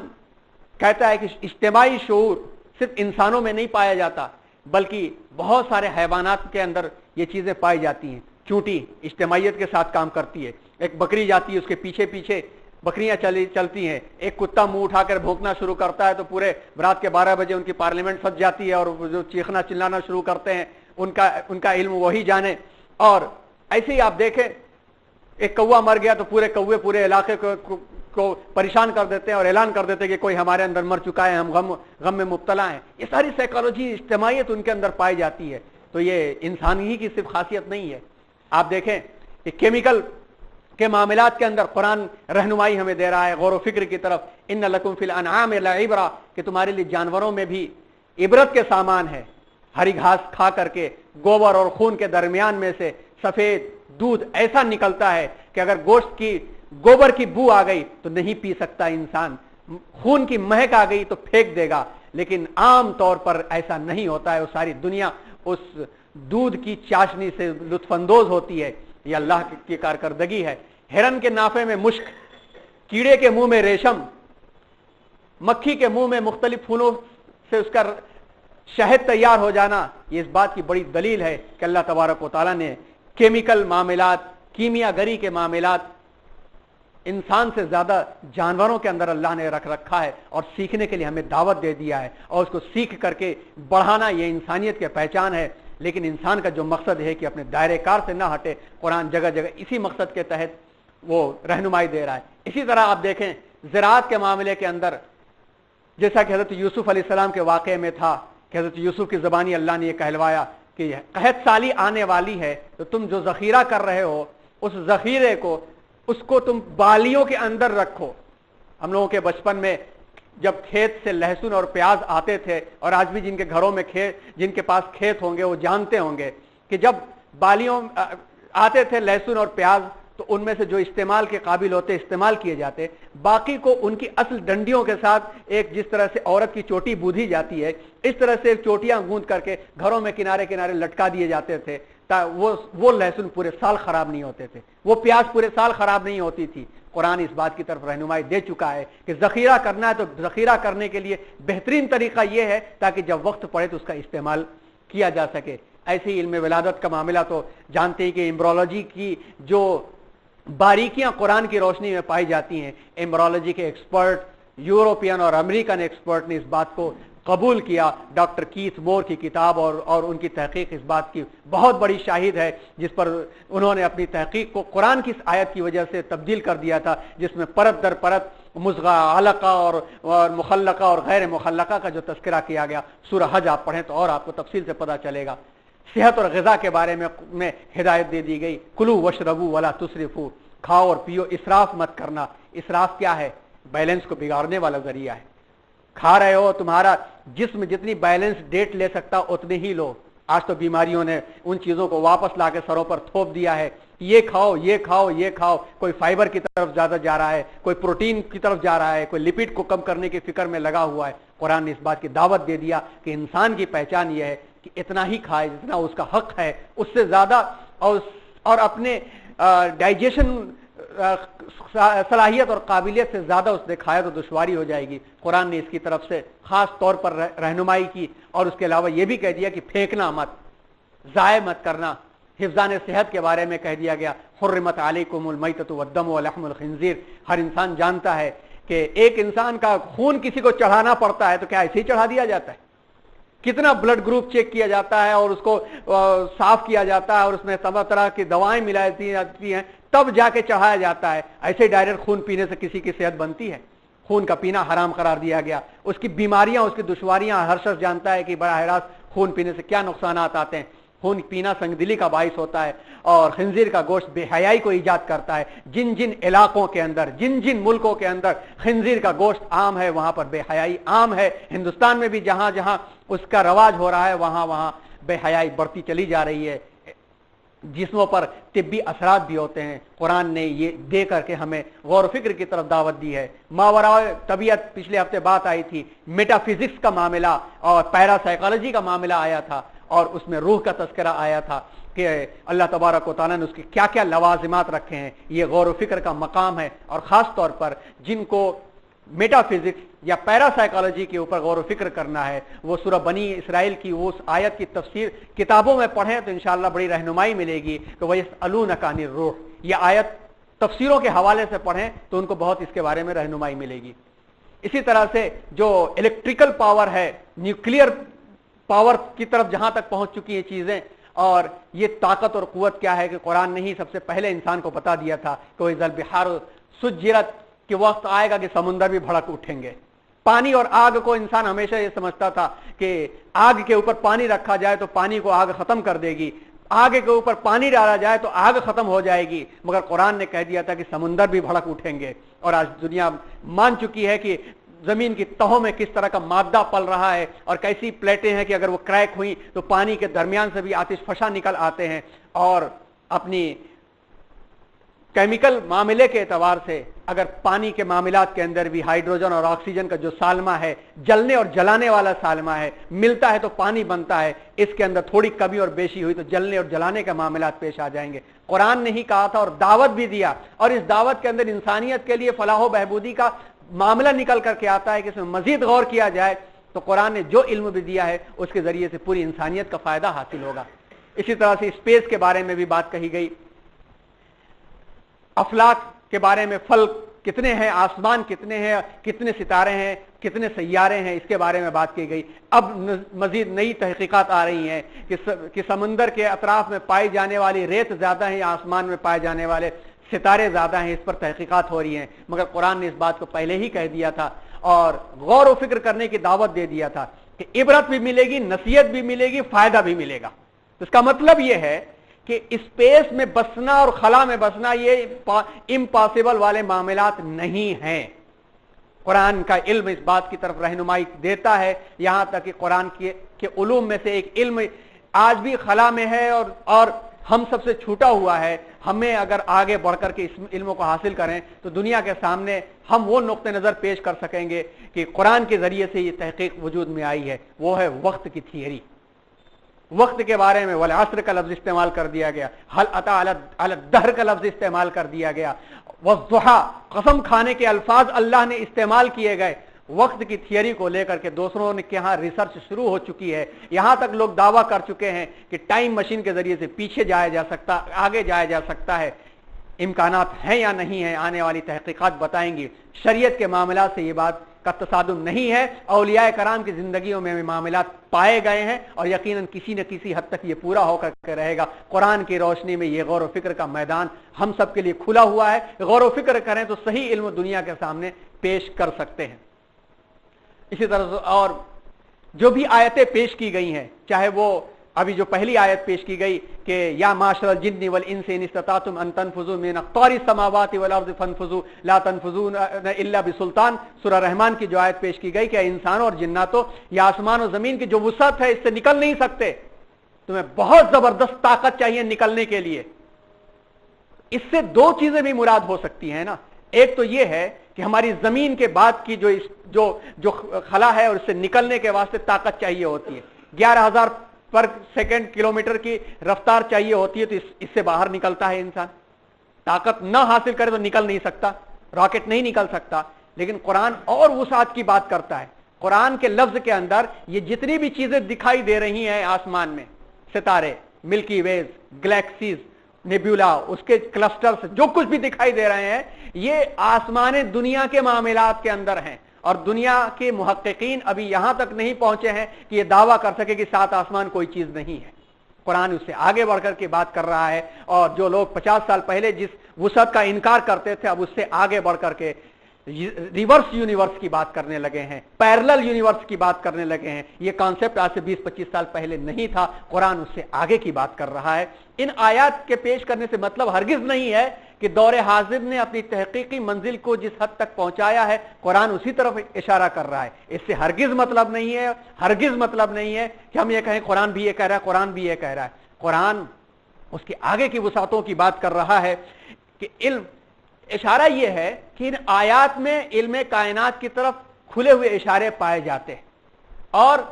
कहता है कि इज्तिमाई शऊर सिर्फ इंसानों में नहीं पाया जाता, बल्कि बहुत सारे हैवानात के अंदर ये चीजें पाई जाती हैं। चूंटी इज्तिमाइयत के साथ काम करती है। एक बकरी जाती है, उसके पीछे पीछे بکریاں چلتی ہیں، ایک کتا منہ اٹھا کر بھونکنا شروع کرتا ہے تو پورے رات کے 12 بجے ان کی پارلیمنٹ سج جاتی ہے اور جو چیخنا چلانا شروع کرتے ہیں ان کا علم وہی جانے. اور ایسے ہی آپ دیکھیں ایک کوا مر گیا تو پورے کوے پورے علاقے کو پریشان کر دیتے ہیں اور اعلان کر دیتے ہیں کہ کوئی ہمارے اندر مر چکا ہے، ہم غم میں مبتلا ہیں. یہ ساری سائیکالوجی، اجتماعیت ان کے اندر پائی جاتی ہے. تو یہ انسانی ہی کی صرف خاصیت نہیں ہے. آپ دیکھیں کہ کیمیکل کے معاملات کے اندر قرآن رہنمائی ہمیں دے رہا ہے غور و فکر کی طرف. ان لکم فی الانعام لعبرہ، کہ تمہارے لیے جانوروں میں بھی عبرت کے سامان ہے. ہری گھاس کھا کر کے گوبر اور خون کے درمیان میں سے سفید دودھ ایسا نکلتا ہے کہ اگر گوشت کی گوبر کی بو آ گئی تو نہیں پی سکتا انسان، خون کی مہک آ گئی تو پھینک دے گا. لیکن عام طور پر ایسا نہیں ہوتا ہے. وہ ساری دنیا اس دودھ کی چاشنی سے لطف اندوز ہوتی ہے. یہ اللہ کی کارکردگی ہے. ہرن کے نافے میں مشک، کیڑے کے منہ میں ریشم، مکھی کے منہ میں مختلف پھولوں سے اس کا شہد تیار ہو جانا، یہ اس بات کی بڑی دلیل ہے کہ اللہ تبارک و تعالیٰ نے کیمیکل معاملات، کیمیا گری کے معاملات انسان سے زیادہ جانوروں کے اندر اللہ نے رکھ رکھا ہے اور سیکھنے کے لیے ہمیں دعوت دے دیا ہے اور اس کو سیکھ کر کے بڑھانا یہ انسانیت کی پہچان ہے. لیکن انسان کا جو مقصد ہے کہ اپنے دائرے کار سے نہ ہٹے، قرآن جگہ جگہ اسی مقصد کے تحت وہ رہنمائی دے رہا ہے. اسی طرح آپ دیکھیں زراعت کے معاملے کے اندر جیسا کہ حضرت یوسف علیہ السلام کے واقعے میں تھا کہ حضرت یوسف کی زبانی اللہ نے یہ کہلوایا کہ قحط سالی آنے والی ہے تو تم جو ذخیرہ کر رہے ہو اس ذخیرے کو اس کو تم بالیوں کے اندر رکھو. ہم لوگوں کے بچپن میں جب کھیت سے لہسن اور پیاز آتے تھے، اور آج بھی جن کے گھروں میں جن کے پاس کھیت ہوں گے وہ جانتے ہوں گے کہ جب بالیوں آتے تھے لہسن اور پیاز تو ان میں سے جو استعمال کے قابل ہوتے استعمال کیے جاتے، باقی کو ان کی اصل ڈنڈیوں کے ساتھ ایک جس طرح سے عورت کی چوٹی بودھی جاتی ہے اس طرح سے چوٹیاں گوند کر کے گھروں میں کنارے کنارے لٹکا دیے جاتے تھے. وہ لہسن پورے سال خراب نہیں ہوتے تھے، وہ پیاز پورے سال خراب نہیں ہوتی تھی. قرآن اس بات کی طرف رہنمائی دے چکا ہے کہ ذخیرہ کرنا ہے تو ذخیرہ کرنے کے لیے بہترین طریقہ یہ ہے تاکہ جب وقت پڑے تو اس کا استعمال کیا جا سکے. ایسے ہی علم ولادت کا معاملہ تو جانتے ہیں کہ ایمبرولوجی کی جو باریکیاں قرآن کی روشنی میں پائی جاتی ہیں، ایمبرولوجی کے ایکسپرٹ یورپین اور امریکن ایکسپرٹ نے اس بات کو قبول کیا. ڈاکٹر کیتھ مور کی کتاب اور ان کی تحقیق اس بات کی بہت بڑی شاہد ہے جس پر انہوں نے اپنی تحقیق کو قرآن کی اس آیت کی وجہ سے تبدیل کر دیا تھا جس میں پرت در پرت مضغہ، علقہ اور مخلقہ اور غیر مخلقہ کا جو تذکرہ کیا گیا. سورہ حج آپ پڑھیں تو اور آپ کو تفصیل سے پتہ چلے گا. صحت اور غذا کے بارے میں ہدایت دے دی گئی. کلو وشربو ولا تسرفو، کھاؤ اور پیو، اسراف مت کرنا. اسراف کیا ہے؟ بیلنس کو بگاڑنے والا ذریعہ ہے. کھا رہے ہو، تمہارا جسم جتنی بیلنس ڈیٹ لے سکتا اتنے ہی لو. آج تو بیماریوں نے ان چیزوں کو واپس لا کے سروں پر تھوپ دیا ہے. یہ کھاؤ یہ کھاؤ یہ کھاؤ. کوئی فائبر کی طرف زیادہ جا رہا ہے، کوئی پروٹین کی طرف جا رہا ہے، کوئی لپڈ کو کم کرنے کی فکر میں لگا ہوا ہے. قرآن نے اس بات کی دعوت دے دیا کہ انسان کی پہچان یہ ہے کہ اتنا ہی کھائے جتنا اس کا حق ہے، اس سے زیادہ اور اپنے ڈائجیشن صلاحیت اور قابلیت سے زیادہ اس نے کھایا تو دشواری ہو جائے گی. قرآن نے اس کی طرف سے خاص طور پر رہنمائی کی اور اس کے علاوہ یہ بھی کہہ دیا کہ پھینکنا مت، ضائع مت کرنا. حفظان صحت کے بارے میں کہہ دیا گیا حرمت علیکم المیتۃ والدم ولحم الخنزیر. ہر انسان جانتا ہے کہ ایک انسان کا خون کسی کو چڑھانا پڑتا ہے تو کیا ایسے ہی چڑھا دیا جاتا ہے؟ کتنا بلڈ گروپ چیک کیا جاتا ہے اور اس کو صاف کیا جاتا ہے اور اس میں طرح طرح کی دوائیں ملائی جاتی ہیں تب جا کے چڑھایا جاتا ہے. ایسے ڈائریکٹ خون پینے سے کسی کی صحت بنتی ہے؟ خون کا پینا حرام قرار دیا گیا. اس کی بیماریاں، اس کی دشواریاں ہر شخص جانتا ہے کہ براہ راست خون پینے سے کیا نقصانات آتے ہیں. خون پینا سنگ دلی کا باعث ہوتا ہے اور خنزیر کا گوشت بے حیائی کو ایجاد کرتا ہے. جن جن علاقوں کے اندر، جن جن ملکوں کے اندر خنزیر کا گوشت عام ہے وہاں پر بے حیائی عام ہے. ہندوستان میں بھی جہاں جہاں اس کا رواج ہو رہا ہے وہاں وہاں بے حیائی بڑھتی چلی جا رہی ہے. جسموں پر طبی اثرات بھی ہوتے ہیں. قرآن نے یہ دے کر کے ہمیں غور و فکر کی طرف دعوت دی ہے. ماورائے طبیعت پچھلے ہفتے بات آئی تھی، میٹا فزکس کا معاملہ اور پیرا سائیکالوجی کا معاملہ آیا تھا اور اس میں روح کا تذکرہ آیا تھا کہ اللہ تبارک و تعالیٰ نے اس کے کیا کیا لوازمات رکھے ہیں. یہ غور و فکر کا مقام ہے اور خاص طور پر جن کو میٹا فزکس یا پیرا سائیکالوجی کے اوپر غور و فکر کرنا ہے وہ سورہ بنی اسرائیل کی اس آیت کی تفسیر کتابوں میں پڑھیں تو انشاءاللہ بڑی رہنمائی ملے گی کہ وَيَسْأَلُونَكَ عَنِ الرُّوحِ. یہ آیت तफसीरों के हवाले से पढ़ें तो उनको बहुत इसके बारे में रहनुमाई मिलेगी। इसी तरह से जो इलेक्ट्रिकल पावर है, न्यूक्लियर पावर की तरफ जहां तक पहुंच चुकी है चीजें, और ये ताकत और कुव्वत क्या है कि कुरान ने ही सबसे पहले इंसान को बता दिया था कि वह जल बिहार सुज्जिरत के वक्त आएगा कि समुंदर भी भड़क उठेंगे। पानी और आग को इंसान हमेशा ये समझता था कि आग के ऊपर पानी रखा जाए तो पानी को आग खत्म कर देगी, आग के ऊपर पानी डाला जाए तो आग खत्म हो जाएगी, मगर कुरान ने कह दिया था कि समुंदर भी भड़क उठेंगे। और आज दुनिया मान चुकी है कि जमीन की तहों में किस तरह का मादा पल रहा है और कैसी प्लेटें हैं कि अगर वो क्रैक हुई तो पानी के दरमियान से भी आतिश फशा निकल आते हैं। और अपनी केमिकल मामले के एतबार से अगर पानी के मामलात के अंदर भी हाइड्रोजन और ऑक्सीजन का जो सालमा है, जलने और जलाने वाला सालमा है, मिलता है तो पानी बनता है, इसके अंदर थोड़ी कमी और बेशी हुई तो जलने और जलाने का मामलात पेश आ जाएंगे। कुरान ने ही कहा था और दावत भी दिया, और इस दावत के अंदर इंसानियत के लिए फलाह बहबूदी का मामला निकल करके आता है कि इसमें मजीद गौर किया जाए तो कुरान ने जो इल्म भी दिया है उसके जरिए से पूरी इंसानियत का फायदा हासिल होगा। इसी तरह से स्पेस के बारे में भी बात कही गई, अफलाक के बारे में, फल कितने हैं, आसमान कितने हैं, कितने सितारे हैं, कितने सैयारे हैं, इसके बारे में बात की गई। अब मजीद नई तहकीकात आ रही हैं कि समुंदर के अतराफ में पाई जाने वाली रेत ज्यादा है या आसमान में पाए जाने वाले सितारे ज्यादा हैं, इस पर तहकीकात हो रही हैं। मगर कुरान ने इस बात को पहले ही कह दिया था और गौर व फिक्र करने की दावत दे दिया था कि इबरत भी मिलेगी, नसीहत भी मिलेगी, फायदा भी मिलेगा। तो इसका मतलब यह है कि स्पेस में बसना और खला में बसना ये इम्पॉसिबल वाले मामलात नहीं हैं। कुरान का इल्म इस बात की तरफ रहनुमाई देता है, यहां तक कि कुरान के उलूम में से एक इल्म आज भी खला में है और हम सबसे छूटा हुआ है। हमें अगर आगे बढ़कर के इस इल्म को हासिल करें तो दुनिया के सामने हम वो नुक्ते नजर पेश कर सकेंगे कि कुरान के जरिए से ये तहकीक वजूद में आई है, वो है वक्त की थियरी। वक्त के बारे में वल अस्र का लफ्ज इस्तेमाल कर दिया गया, हल अता अल दहर का लफ्ज इस्तेमाल कर दिया गया, वज़्ज़ुहा कसम खाने के अल्फाज अल्लाह ने इस्तेमाल किए गए। वक्त की थियरी को लेकर के दूसरों के यहाँ रिसर्च शुरू हो चुकी है। यहां तक लोग दावा कर चुके हैं कि टाइम मशीन के जरिए से पीछे जाया जा सकता, आगे जाया जा सकता है। इम्कानात हैं या नहीं है, आने वाली तहकीकात बताएंगी। शरीयत के मामला से ये बात का तसादुम नहीं है, औलियाए कराम की जिंदगियों में मामलात पाए गए हैं और यकीनन किसी न किसी हद तक ये पूरा होकर के रहेगा। कुरान की रोशनी में ये गौर व फिक्र का मैदान हम सब के लिए खुला हुआ है। गौर व फिक्र करें तो सही इल्म दुनिया के सामने पेश कर सकते हैं। इसी तरह से और जो भी आयतें पेश की गई हैं, चाहे वो अभी जो पहली आयत पेश की गई कि या माशरल जिन्नि वल इंसी इन इस्ततातुम अन तनफुजू मिन अक़तारि समावाति वल अर्ज़ि फनफुजू ला तनफुजून इल्ला बिसुल्तान, सूरह रहमान की जो आयत पेश की गई कि इंसान और जिन्नातों या आसमान और जमीन की जो वुसअत है इससे निकल नहीं सकते, तुम्हें बहुत जबरदस्त ताकत चाहिए निकलने के लिए। इससे दो चीजें भी मुराद हो सकती हैं ना। एक तो यह है कि हमारी जमीन के बाद की जो खला है और इससे निकलने के वास्ते ताकत चाहिए होती है। 11,000 पर सेकंड किलोमीटर की रफ्तार चाहिए होती है, तो इससे बाहर निकलता है इंसान। ताकत न हासिल करे तो निकल नहीं सकता, रॉकेट नहीं निकल सकता। लेकिन कुरान और वुसात की बात करता है। कुरान के लफ्ज के अंदर ये जितनी भी चीजें दिखाई दे रही हैं आसमान में, सितारे, मिल्की वेज, गैलेक्सीज, नेब्यूला, उसके क्लस्टर्स, जो कुछ भी दिखाई दे रहे हैं, ये आसमान दुनिया के मामलात के अंदर हैं। और दुनिया के मुहक्किकीन अभी यहां तक नहीं पहुंचे हैं कि ये दावा कर सके कि सात आसमान कोई चीज नहीं है। कुरान उससे आगे बढ़कर के बात कर रहा है, और जो लोग 50 साल पहले जिस वुसअत का इनकार करते थे, अब उससे आगे बढ़कर के रिवर्स यूनिवर्स की बात करने लगे हैं, पैरेलल यूनिवर्स की बात करने लगे हैं। ये कॉन्सेप्ट आज से 20-25 साल पहले नहीं था। कुरान उससे आगे की बात कर रहा है। इन आयात के पेश करने से मतलब हरगिज नहीं है कि दौरे हाजिर ने अपनी तहकीकी मंजिल को जिस हद तक पहुंचाया है, कुरान उसी तरफ इशारा कर रहा है। इससे हरगिज मतलब नहीं है, हरगिज मतलब नहीं है कि हम ये कहें कुरान भी ये कह रहा है, कुरान भी ये कह रहा है। कुरान उसके आगे की वसातों की बात कर रहा है कि इल्म, इशारा यह है कि इन आयात में इल्म कायनात की तरफ खुले हुए इशारे पाए जाते हैं। और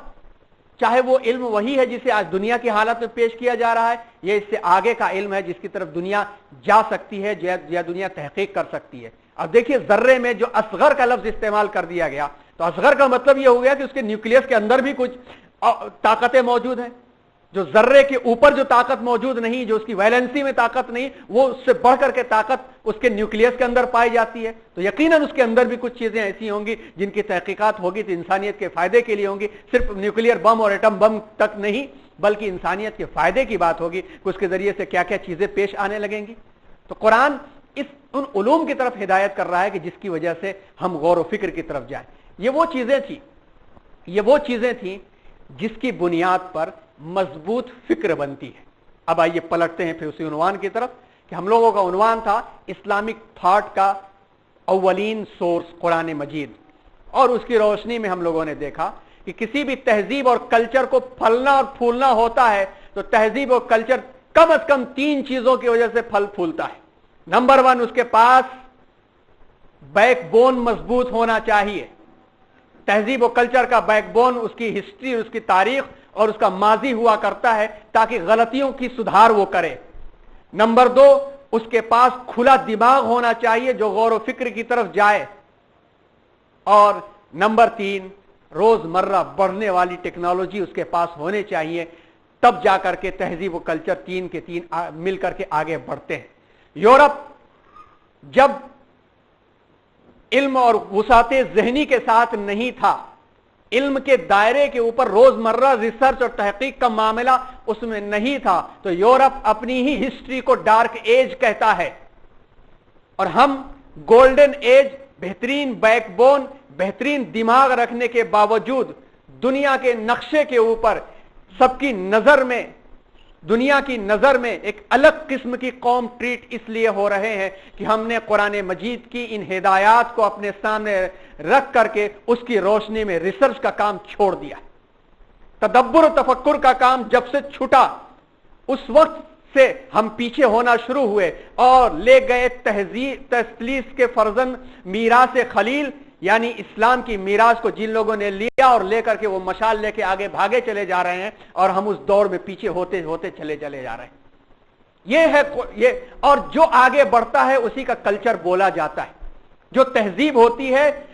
चाहे वो इल्म वही है जिसे आज दुनिया की हालत में पेश किया जा रहा है, यह इससे आगे का इल्म है जिसकी तरफ दुनिया जा सकती है या दुनिया तहकीक कर सकती है। अब देखिए, जर्रे में जो असगर का लफ्ज इस्तेमाल कर दिया गया, तो असगर का मतलब यह हो गया कि उसके न्यूक्लियस के अंदर भी कुछ ताकतें मौजूद हैं। जो जर्रे के ऊपर जो ताकत मौजूद नहीं, जो उसकी वैलेंसी में ताकत नहीं, वो उससे बढ़ करके ताकत उसके न्यूक्लियस के अंदर पाई जाती है। तो यकीनन उसके अंदर भी कुछ चीजें ऐसी होंगी जिनकी तहकीकात होगी तो इंसानियत के फायदे के लिए होंगी। सिर्फ न्यूक्लियर बम और एटम बम तक नहीं, बल्कि इंसानियत के फायदे की बात होगी कि उसके जरिए से क्या क्या चीजें पेश आने लगेंगी। तो कुरान इस उन उलूम की तरफ हिदायत कर रहा है कि जिसकी वजह से हम गौर व फिक्र की तरफ जाएं। ये वो चीजें थी जिसकी बुनियाद पर मजबूत फिक्र बनती है। अब आइए पलटते हैं फिर उसी उन्वान की तरफ कि हम लोगों का उन्वान था इस्लामिक थॉट का अव्वलीन सोर्स कुरान मजीद, और उसकी रोशनी में हम लोगों ने देखा कि किसी भी तहजीब और कल्चर को फलना और फूलना होता है तो तहजीब और कल्चर कम से कम 3 चीजों की वजह से फल फूलता है। नंबर 1, उसके पास बैकबोन मजबूत होना चाहिए। तहजीब और कल्चर का बैकबोन उसकी हिस्ट्री, उसकी तारीख और उसका माजी हुआ करता है ताकि गलतियों की सुधार वो करे। नंबर 2, उसके पास खुला दिमाग होना चाहिए जो गौर व फिक्र की तरफ जाए। और नंबर 3, रोजमर्रा बढ़ने वाली टेक्नोलॉजी उसके पास होने चाहिए, तब जाकर के तहजीब व कल्चर 3 के 3 मिलकर के आगे बढ़ते हैं। यूरोप जब इल्म और वुसाते ज़हनी के साथ नहीं था, इल्म के दायरे के ऊपर रोजमर्रा रिसर्च और तहकीक का मामला उसमें नहीं था, तो यूरोप अपनी ही हिस्ट्री को डार्क एज कहता है और हम गोल्डन एज, बेहतरीन बैकबोन, बेहतरीन दिमाग रखने के बावजूद दुनिया के नक्शे के ऊपर सबकी नजर में, दुनिया की नजर में एक अलग किस्म की कौम ट्रीट इसलिए हो रहे हैं कि हमने कुरान मजीद की इन हिदायत को अपने सामने रख करके उसकी रोशनी में रिसर्च का काम छोड़ दिया। तदब्बुर और तफक्कुर का काम जब से छूटा उस वक्त से हम पीछे होना शुरू हुए और ले गए तस्लीस के फर्जन मीरास खलील, यानी इस्लाम की मीरास को जिन लोगों ने लिया और लेकर के वो मशाल लेके आगे भागे चले जा रहे हैं और हम उस दौड़ में पीछे होते होते चले जा रहे हैं। ये और जो आगे बढ़ता है उसी का कल्चर बोला जाता है। जो तहजीब होती है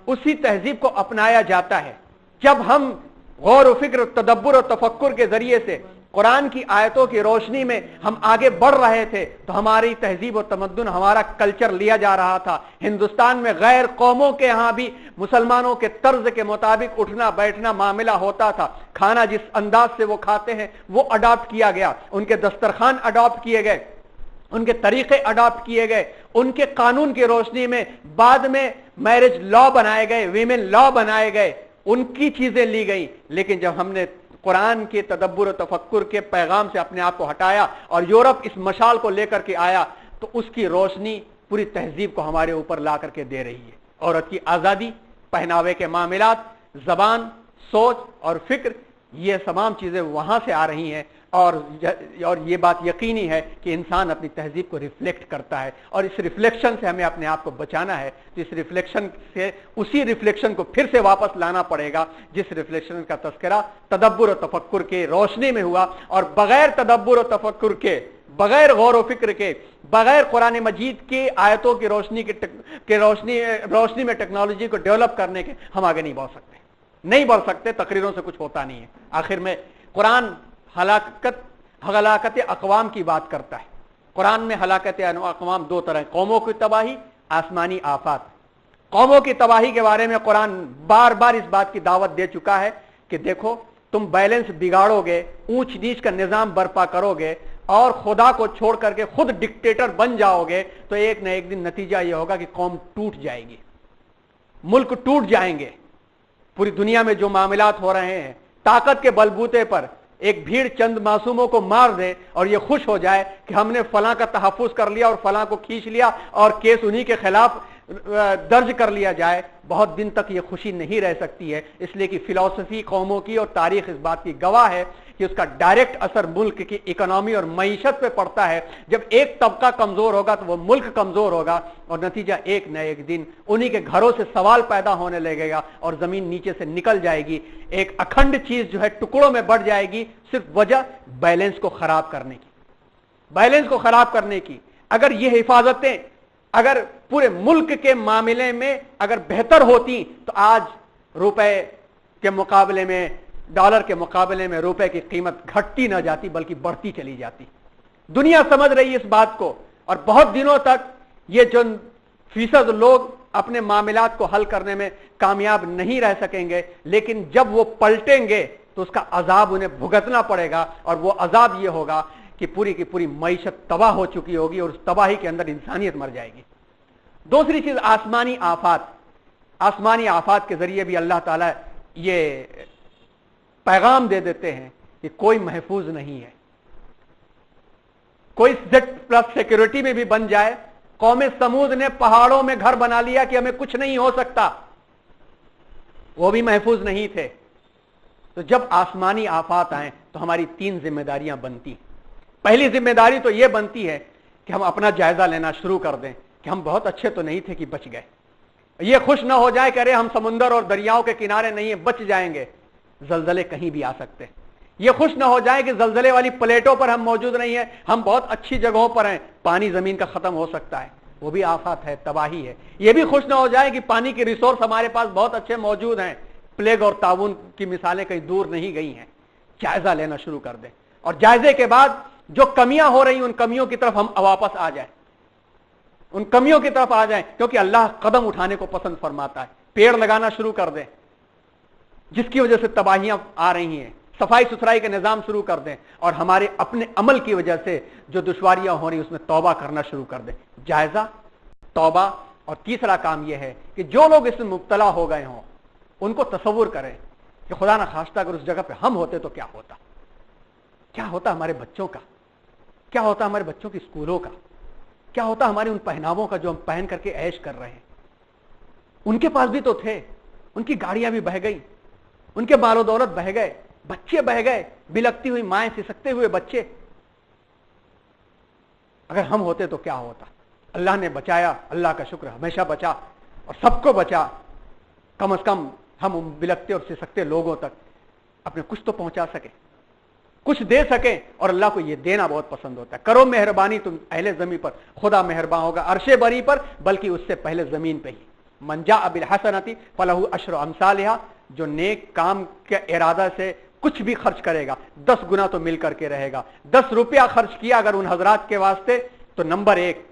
उसी तहजीब को अपनाया जाता है। जब हम गौर व फिक्र, तदब्बुर और तफक्कुर के जरिए से कुरान की आयतों की रोशनी में हम आगे बढ़ रहे थे तो हमारी तहजीब और तमद्दुन, हमारा कल्चर लिया जा रहा था। हिंदुस्तान में गैर कौमों के यहां भी मुसलमानों के तर्ज के मुताबिक उठना बैठना मामला होता था। खाना जिस अंदाज से वो खाते हैं वो अडॉप्ट किया गया, उनके दस्तरखान अडॉप्ट किए गए, उनके तरीके अडॉप्ट किए गए, उनके कानून की रोशनी में बाद में मैरिज लॉ बनाए गए, वीमेन लॉ बनाए गए, उनकी चीजें ली गई। लेकिन जब हमने कुरान के तदब्बुर और तफक्कुर के पैगाम से अपने आप को हटाया और यूरोप इस मशाल को लेकर के आया तो उसकी रोशनी पूरी तहजीब को हमारे ऊपर ला करके दे रही है। औरत की आजादी, पहनावे के मामलात, जबान, सोच और फिक्र, ये तमाम चीजें वहां से आ रही हैं और ये बात यकीनी है कि इंसान अपनी तहजीब को रिफ्लेक्ट करता है और इस रिफ्लेक्शन से हमें अपने आप को बचाना है। तो इस रिफ्लेक्शन से, उसी रिफ्लेक्शन को फिर से वापस लाना पड़ेगा जिस रिफ्लेक्शन का तस्करा तदब्बुर और तफक्कुर के रोशनी में हुआ। और बगैर तदब्बुर और तफक्कुर के, बगैर गौर व फिक्र के, बगैर कुरान मजीद की आयतों की रोशनी में टेक्नोलॉजी को डेवलप करने के हम आगे नहीं बढ़ सकते। तकरीरों से कुछ होता नहीं है। आखिर में कुरान हलाकत अक़वाम की बात करता है। कुरान में हलाकत अक़वाम 2 तरह, कौमों की तबाही, आसमानी आफात। कौमों की तबाही के बारे में कुरान बार बार इस बात की दावत दे चुका है कि देखो तुम बैलेंस बिगाड़ोगे, ऊंच नीच का निजाम बर्पा करोगे और खुदा को छोड़ करके खुद डिक्टेटर बन जाओगे तो एक न एक दिन नतीजा यह होगा कि कौम टूट जाएगी, मुल्क टूट जाएंगे। पूरी दुनिया में जो मामलात हो रहे हैं, ताकत के बलबूते पर एक भीड़ चंद मासूमों को मार दे और ये खुश हो जाए कि हमने फलां का तहफ़्फ़ुज़ कर लिया और फलां को खींच लिया और केस उन्हीं के खिलाफ दर्ज कर लिया जाए, बहुत दिन तक ये खुशी नहीं रह सकती है। इसलिए कि फिलॉसफी कौमों की और तारीख इस बात की गवाह है कि उसका डायरेक्ट असर मुल्क की इकोनॉमी और मईशत पे पड़ता है। जब एक तबका कमजोर होगा तो वो मुल्क कमजोर होगा और नतीजा एक न एक दिन उन्हीं के घरों से सवाल पैदा होने लगेगा और जमीन नीचे से निकल जाएगी। एक अखंड चीज जो है टुकड़ों में बढ़ जाएगी, सिर्फ वजह बैलेंस को खराब करने की। अगर ये हिफाजतें अगर पूरे मुल्क के मामले में अगर बेहतर होती तो आज रुपए के मुकाबले में डॉलर के मुकाबले में रुपए की कीमत घटती ना जाती बल्कि बढ़ती चली जाती। दुनिया समझ रही है इस बात को, और बहुत दिनों तक ये जो फीसद लोग अपने मामलात को हल करने में कामयाब नहीं रह सकेंगे, लेकिन जब वो पलटेंगे तो उसका अजाब उन्हें भुगतना पड़ेगा, और वो अजाब ये होगा कि पूरी की पूरी मईशत तबाह हो चुकी होगी और उस तबाही के अंदर इंसानियत मर जाएगी। दूसरी चीज आसमानी आफात। आसमानी आफात के जरिए भी अल्लाह ताला ये पैगाम दे देते हैं कि कोई महफूज नहीं है। कोई Z+ सिक्योरिटी में भी बन जाए, कौमे समूद ने पहाड़ों में घर बना लिया कि हमें कुछ नहीं हो सकता, वो भी महफूज नहीं थे। तो जब आसमानी आफात आए तो हमारी 3 जिम्मेदारियां बनती। पहली जिम्मेदारी तो यह बनती है कि हम अपना जायजा लेना शुरू कर दें कि हम बहुत अच्छे तो नहीं थे कि बच गए। ये खुश ना हो जाए कि अरे हम समुंदर और दरियाओं के किनारे नहीं है, बच जाएंगे। जलजले कहीं भी आ सकते हैं। ये खुश ना हो जाए कि जलजले वाली प्लेटों पर हम मौजूद नहीं है, हम बहुत अच्छी जगहों पर हैं, पानी जमीन का खत्म हो सकता है, वो भी आफत है, तबाही है। ये भी खुश ना हो जाए कि पानी के रिसोर्स हमारे पास बहुत अच्छे मौजूद हैं, प्लेग और ताउन की मिसालें कहीं दूर नहीं गई हैं। जायजा लेना शुरू कर दें, और जायजे के बाद जो कमियां हो रही उन कमियों की तरफ हम वापस आ जाए, उन कमियों की तरफ आ जाए, क्योंकि अल्लाह कदम उठाने को पसंद फरमाता है। पेड़ लगाना शुरू कर दें जिसकी वजह से तबाहियां आ रही हैं, सफाई सुथराई का निजाम शुरू कर दें, और हमारे अपने अमल की वजह से जो दुश्वारियां हो रही उसमें तौबा करना शुरू कर दें। जायजा, तौबा, और तीसरा काम यह है कि जो लोग इसमें मुब्तला हो गए हों उनको तसव्वुर करें कि खुदा ना खास्ता अगर उस जगह पे हम होते तो क्या होता, क्या होता हमारे बच्चों का, क्या होता हमारे बच्चों की स्कूलों का, क्या होता हमारे उन पहनावों का जो हम पहन करके ऐश कर रहे हैं। उनके पास भी तो थे, उनकी गाड़ियां भी बह गई, उनके मालो दौलत बह गए, बच्चे बह गए, बिलकती हुई माएं, सिसकते हुए बच्चे। अगर हम होते तो क्या होता। अल्लाह ने बचाया, अल्लाह का शुक्र, हमेशा बचा और सबको बचा। कम से कम हम उन बिलकते और सिसकते लोगों तक अपने कुछ तो पहुंचा सके, कुछ दे सके, और अल्लाह को यह देना बहुत पसंद होता है। करो मेहरबानी तुम अहले जमीन पर, खुदा मेहरबान होगा अर्शे बरी पर, बल्कि उससे पहले जमीन पे ही। मन जा बिल हसनती फलहु अशरु अमसालिहा, जो नेक काम के इरादा से कुछ भी खर्च करेगा 10 गुना तो मिल करके रहेगा। 10 रुपया खर्च किया अगर उन हजरात के वास्ते, तो नंबर 1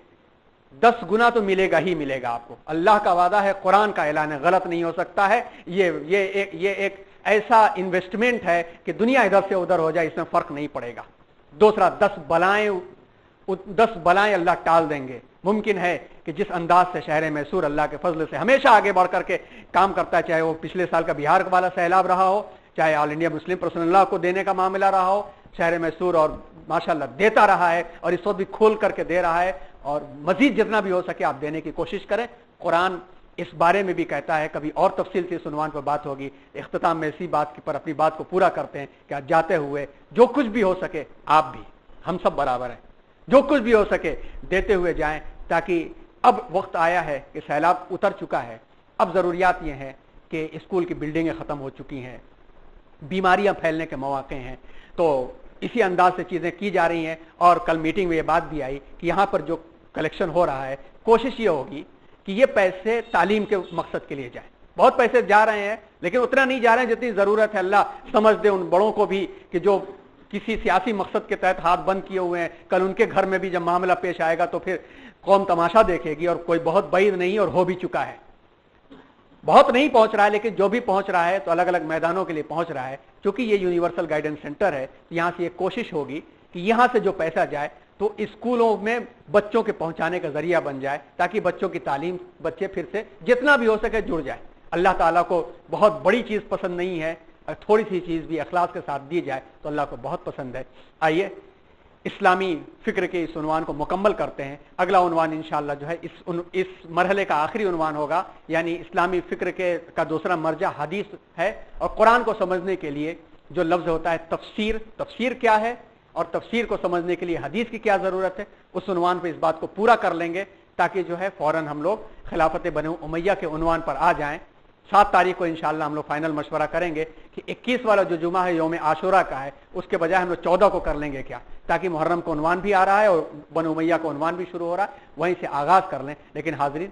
10 गुना तो मिलेगा ही मिलेगा आपको। अल्लाह का वादा है, कुरान का ऐलान है, गलत नहीं हो सकता है। ये एक ऐसा इन्वेस्टमेंट है कि दुनिया इधर से उधर हो जाए, इसमें फर्क नहीं पड़ेगा। दूसरा, 10 बलाएं अल्लाह टाल देंगे। मुमकिन है कि जिस अंदाज से शहर मैसूर अल्लाह के फजल से हमेशा आगे बढ़ करके काम करता है, चाहे वो पिछले साल का बिहार वाला सैलाब रहा हो, चाहे ऑल इंडिया मुस्लिम पर्सनल को देने का मामला रहा हो, शहर मैसूर और माशाल्लाह देता रहा है, और इस वक्त भी खोल करके दे रहा है, और मजीद जितना भी हो सके आप देने की कोशिश करें। कुरान इस बारे में भी कहता है, कभी और तफसील से इस उन्वान पर बात होगी। इख्तिताम में इसी बात पर अपनी बात को पूरा करते हैं कि आज जाते हुए जो कुछ भी हो सके, आप भी, हम सब बराबर हैं, जो कुछ भी हो सके देते हुए जाएं, ताकि अब वक्त आया है कि सैलाब उतर चुका है। अब जरूरियात ये हैं कि स्कूल की बिल्डिंगें खत्म हो चुकी हैं, बीमारियां फैलने के मौके हैं, तो इसी अंदाज से चीजें की जा रही हैं। और कल मीटिंग में ये बात भी आई कि यहां पर जो कलेक्शन हो रहा है, कोशिश ये होगी कि ये पैसे तालीम के मकसद के लिए जाए। बहुत पैसे जा रहे हैं, लेकिन उतना नहीं जा रहे हैं जितनी जरूरत है। अल्लाह समझ दे उन बड़ों को भी कि जो किसी सियासी मकसद के तहत हाथ बंद किए हुए हैं। कल उनके घर में भी जब मामला पेश आएगा तो फिर कौम तमाशा देखेगी, और कोई बहुत बईद नहीं, और हो भी चुका है। बहुत नहीं पहुंच रहा है, लेकिन जो भी पहुंच रहा है तो अलग अलग मैदानों के लिए पहुंच रहा है। क्योंकि ये यूनिवर्सल गाइडेंस सेंटर है, यहां से ये कोशिश होगी कि यहां से जो पैसा जाए तो स्कूलों में बच्चों के पहुंचाने का जरिया बन जाए, ताकि बच्चों की तालीम, बच्चे फिर से जितना भी हो सके जुड़ जाए। अल्लाह ताला को बहुत बड़ी चीज पसंद नहीं है, थोड़ी सी चीज भी अखलास के साथ दी जाए तो अल्लाह को बहुत पसंद है। आइए इस्लामी फिक्र के इस उन्वान को मुकम्मल करते हैं। अगला उन्वान इंशाअल्लाह जो है इस मरहले का आखिरी उन्वान होगा, यानी इस्लामी फिक्र का दूसरा मर्जा हदीस है। और कुरान को समझने के लिए जो लफ्ज होता है तफसीर, तफसीर क्या है और तफसीर को समझने के लिए हदीस की क्या जरूरत है, उस उन्वान पर इस बात को पूरा कर लेंगे, ताकि जो है फौरन हम लोग खिलाफत बनु उमैया के उन्वान पर आ जाएं। 7 तारीख को इंशाअल्लाह हम लोग फाइनल मशवरा करेंगे कि 21 वाला जो जुमा है यौम आशूरा का है, उसके बजाय हम लोग 14 को कर लेंगे क्या, ताकि मुहर्रम का उन्वान भी आ रहा है और बनु उमैया का उन्वान भी शुरू हो रहा है, वहीं से आगाज कर लें। लेकिन हाजरीन,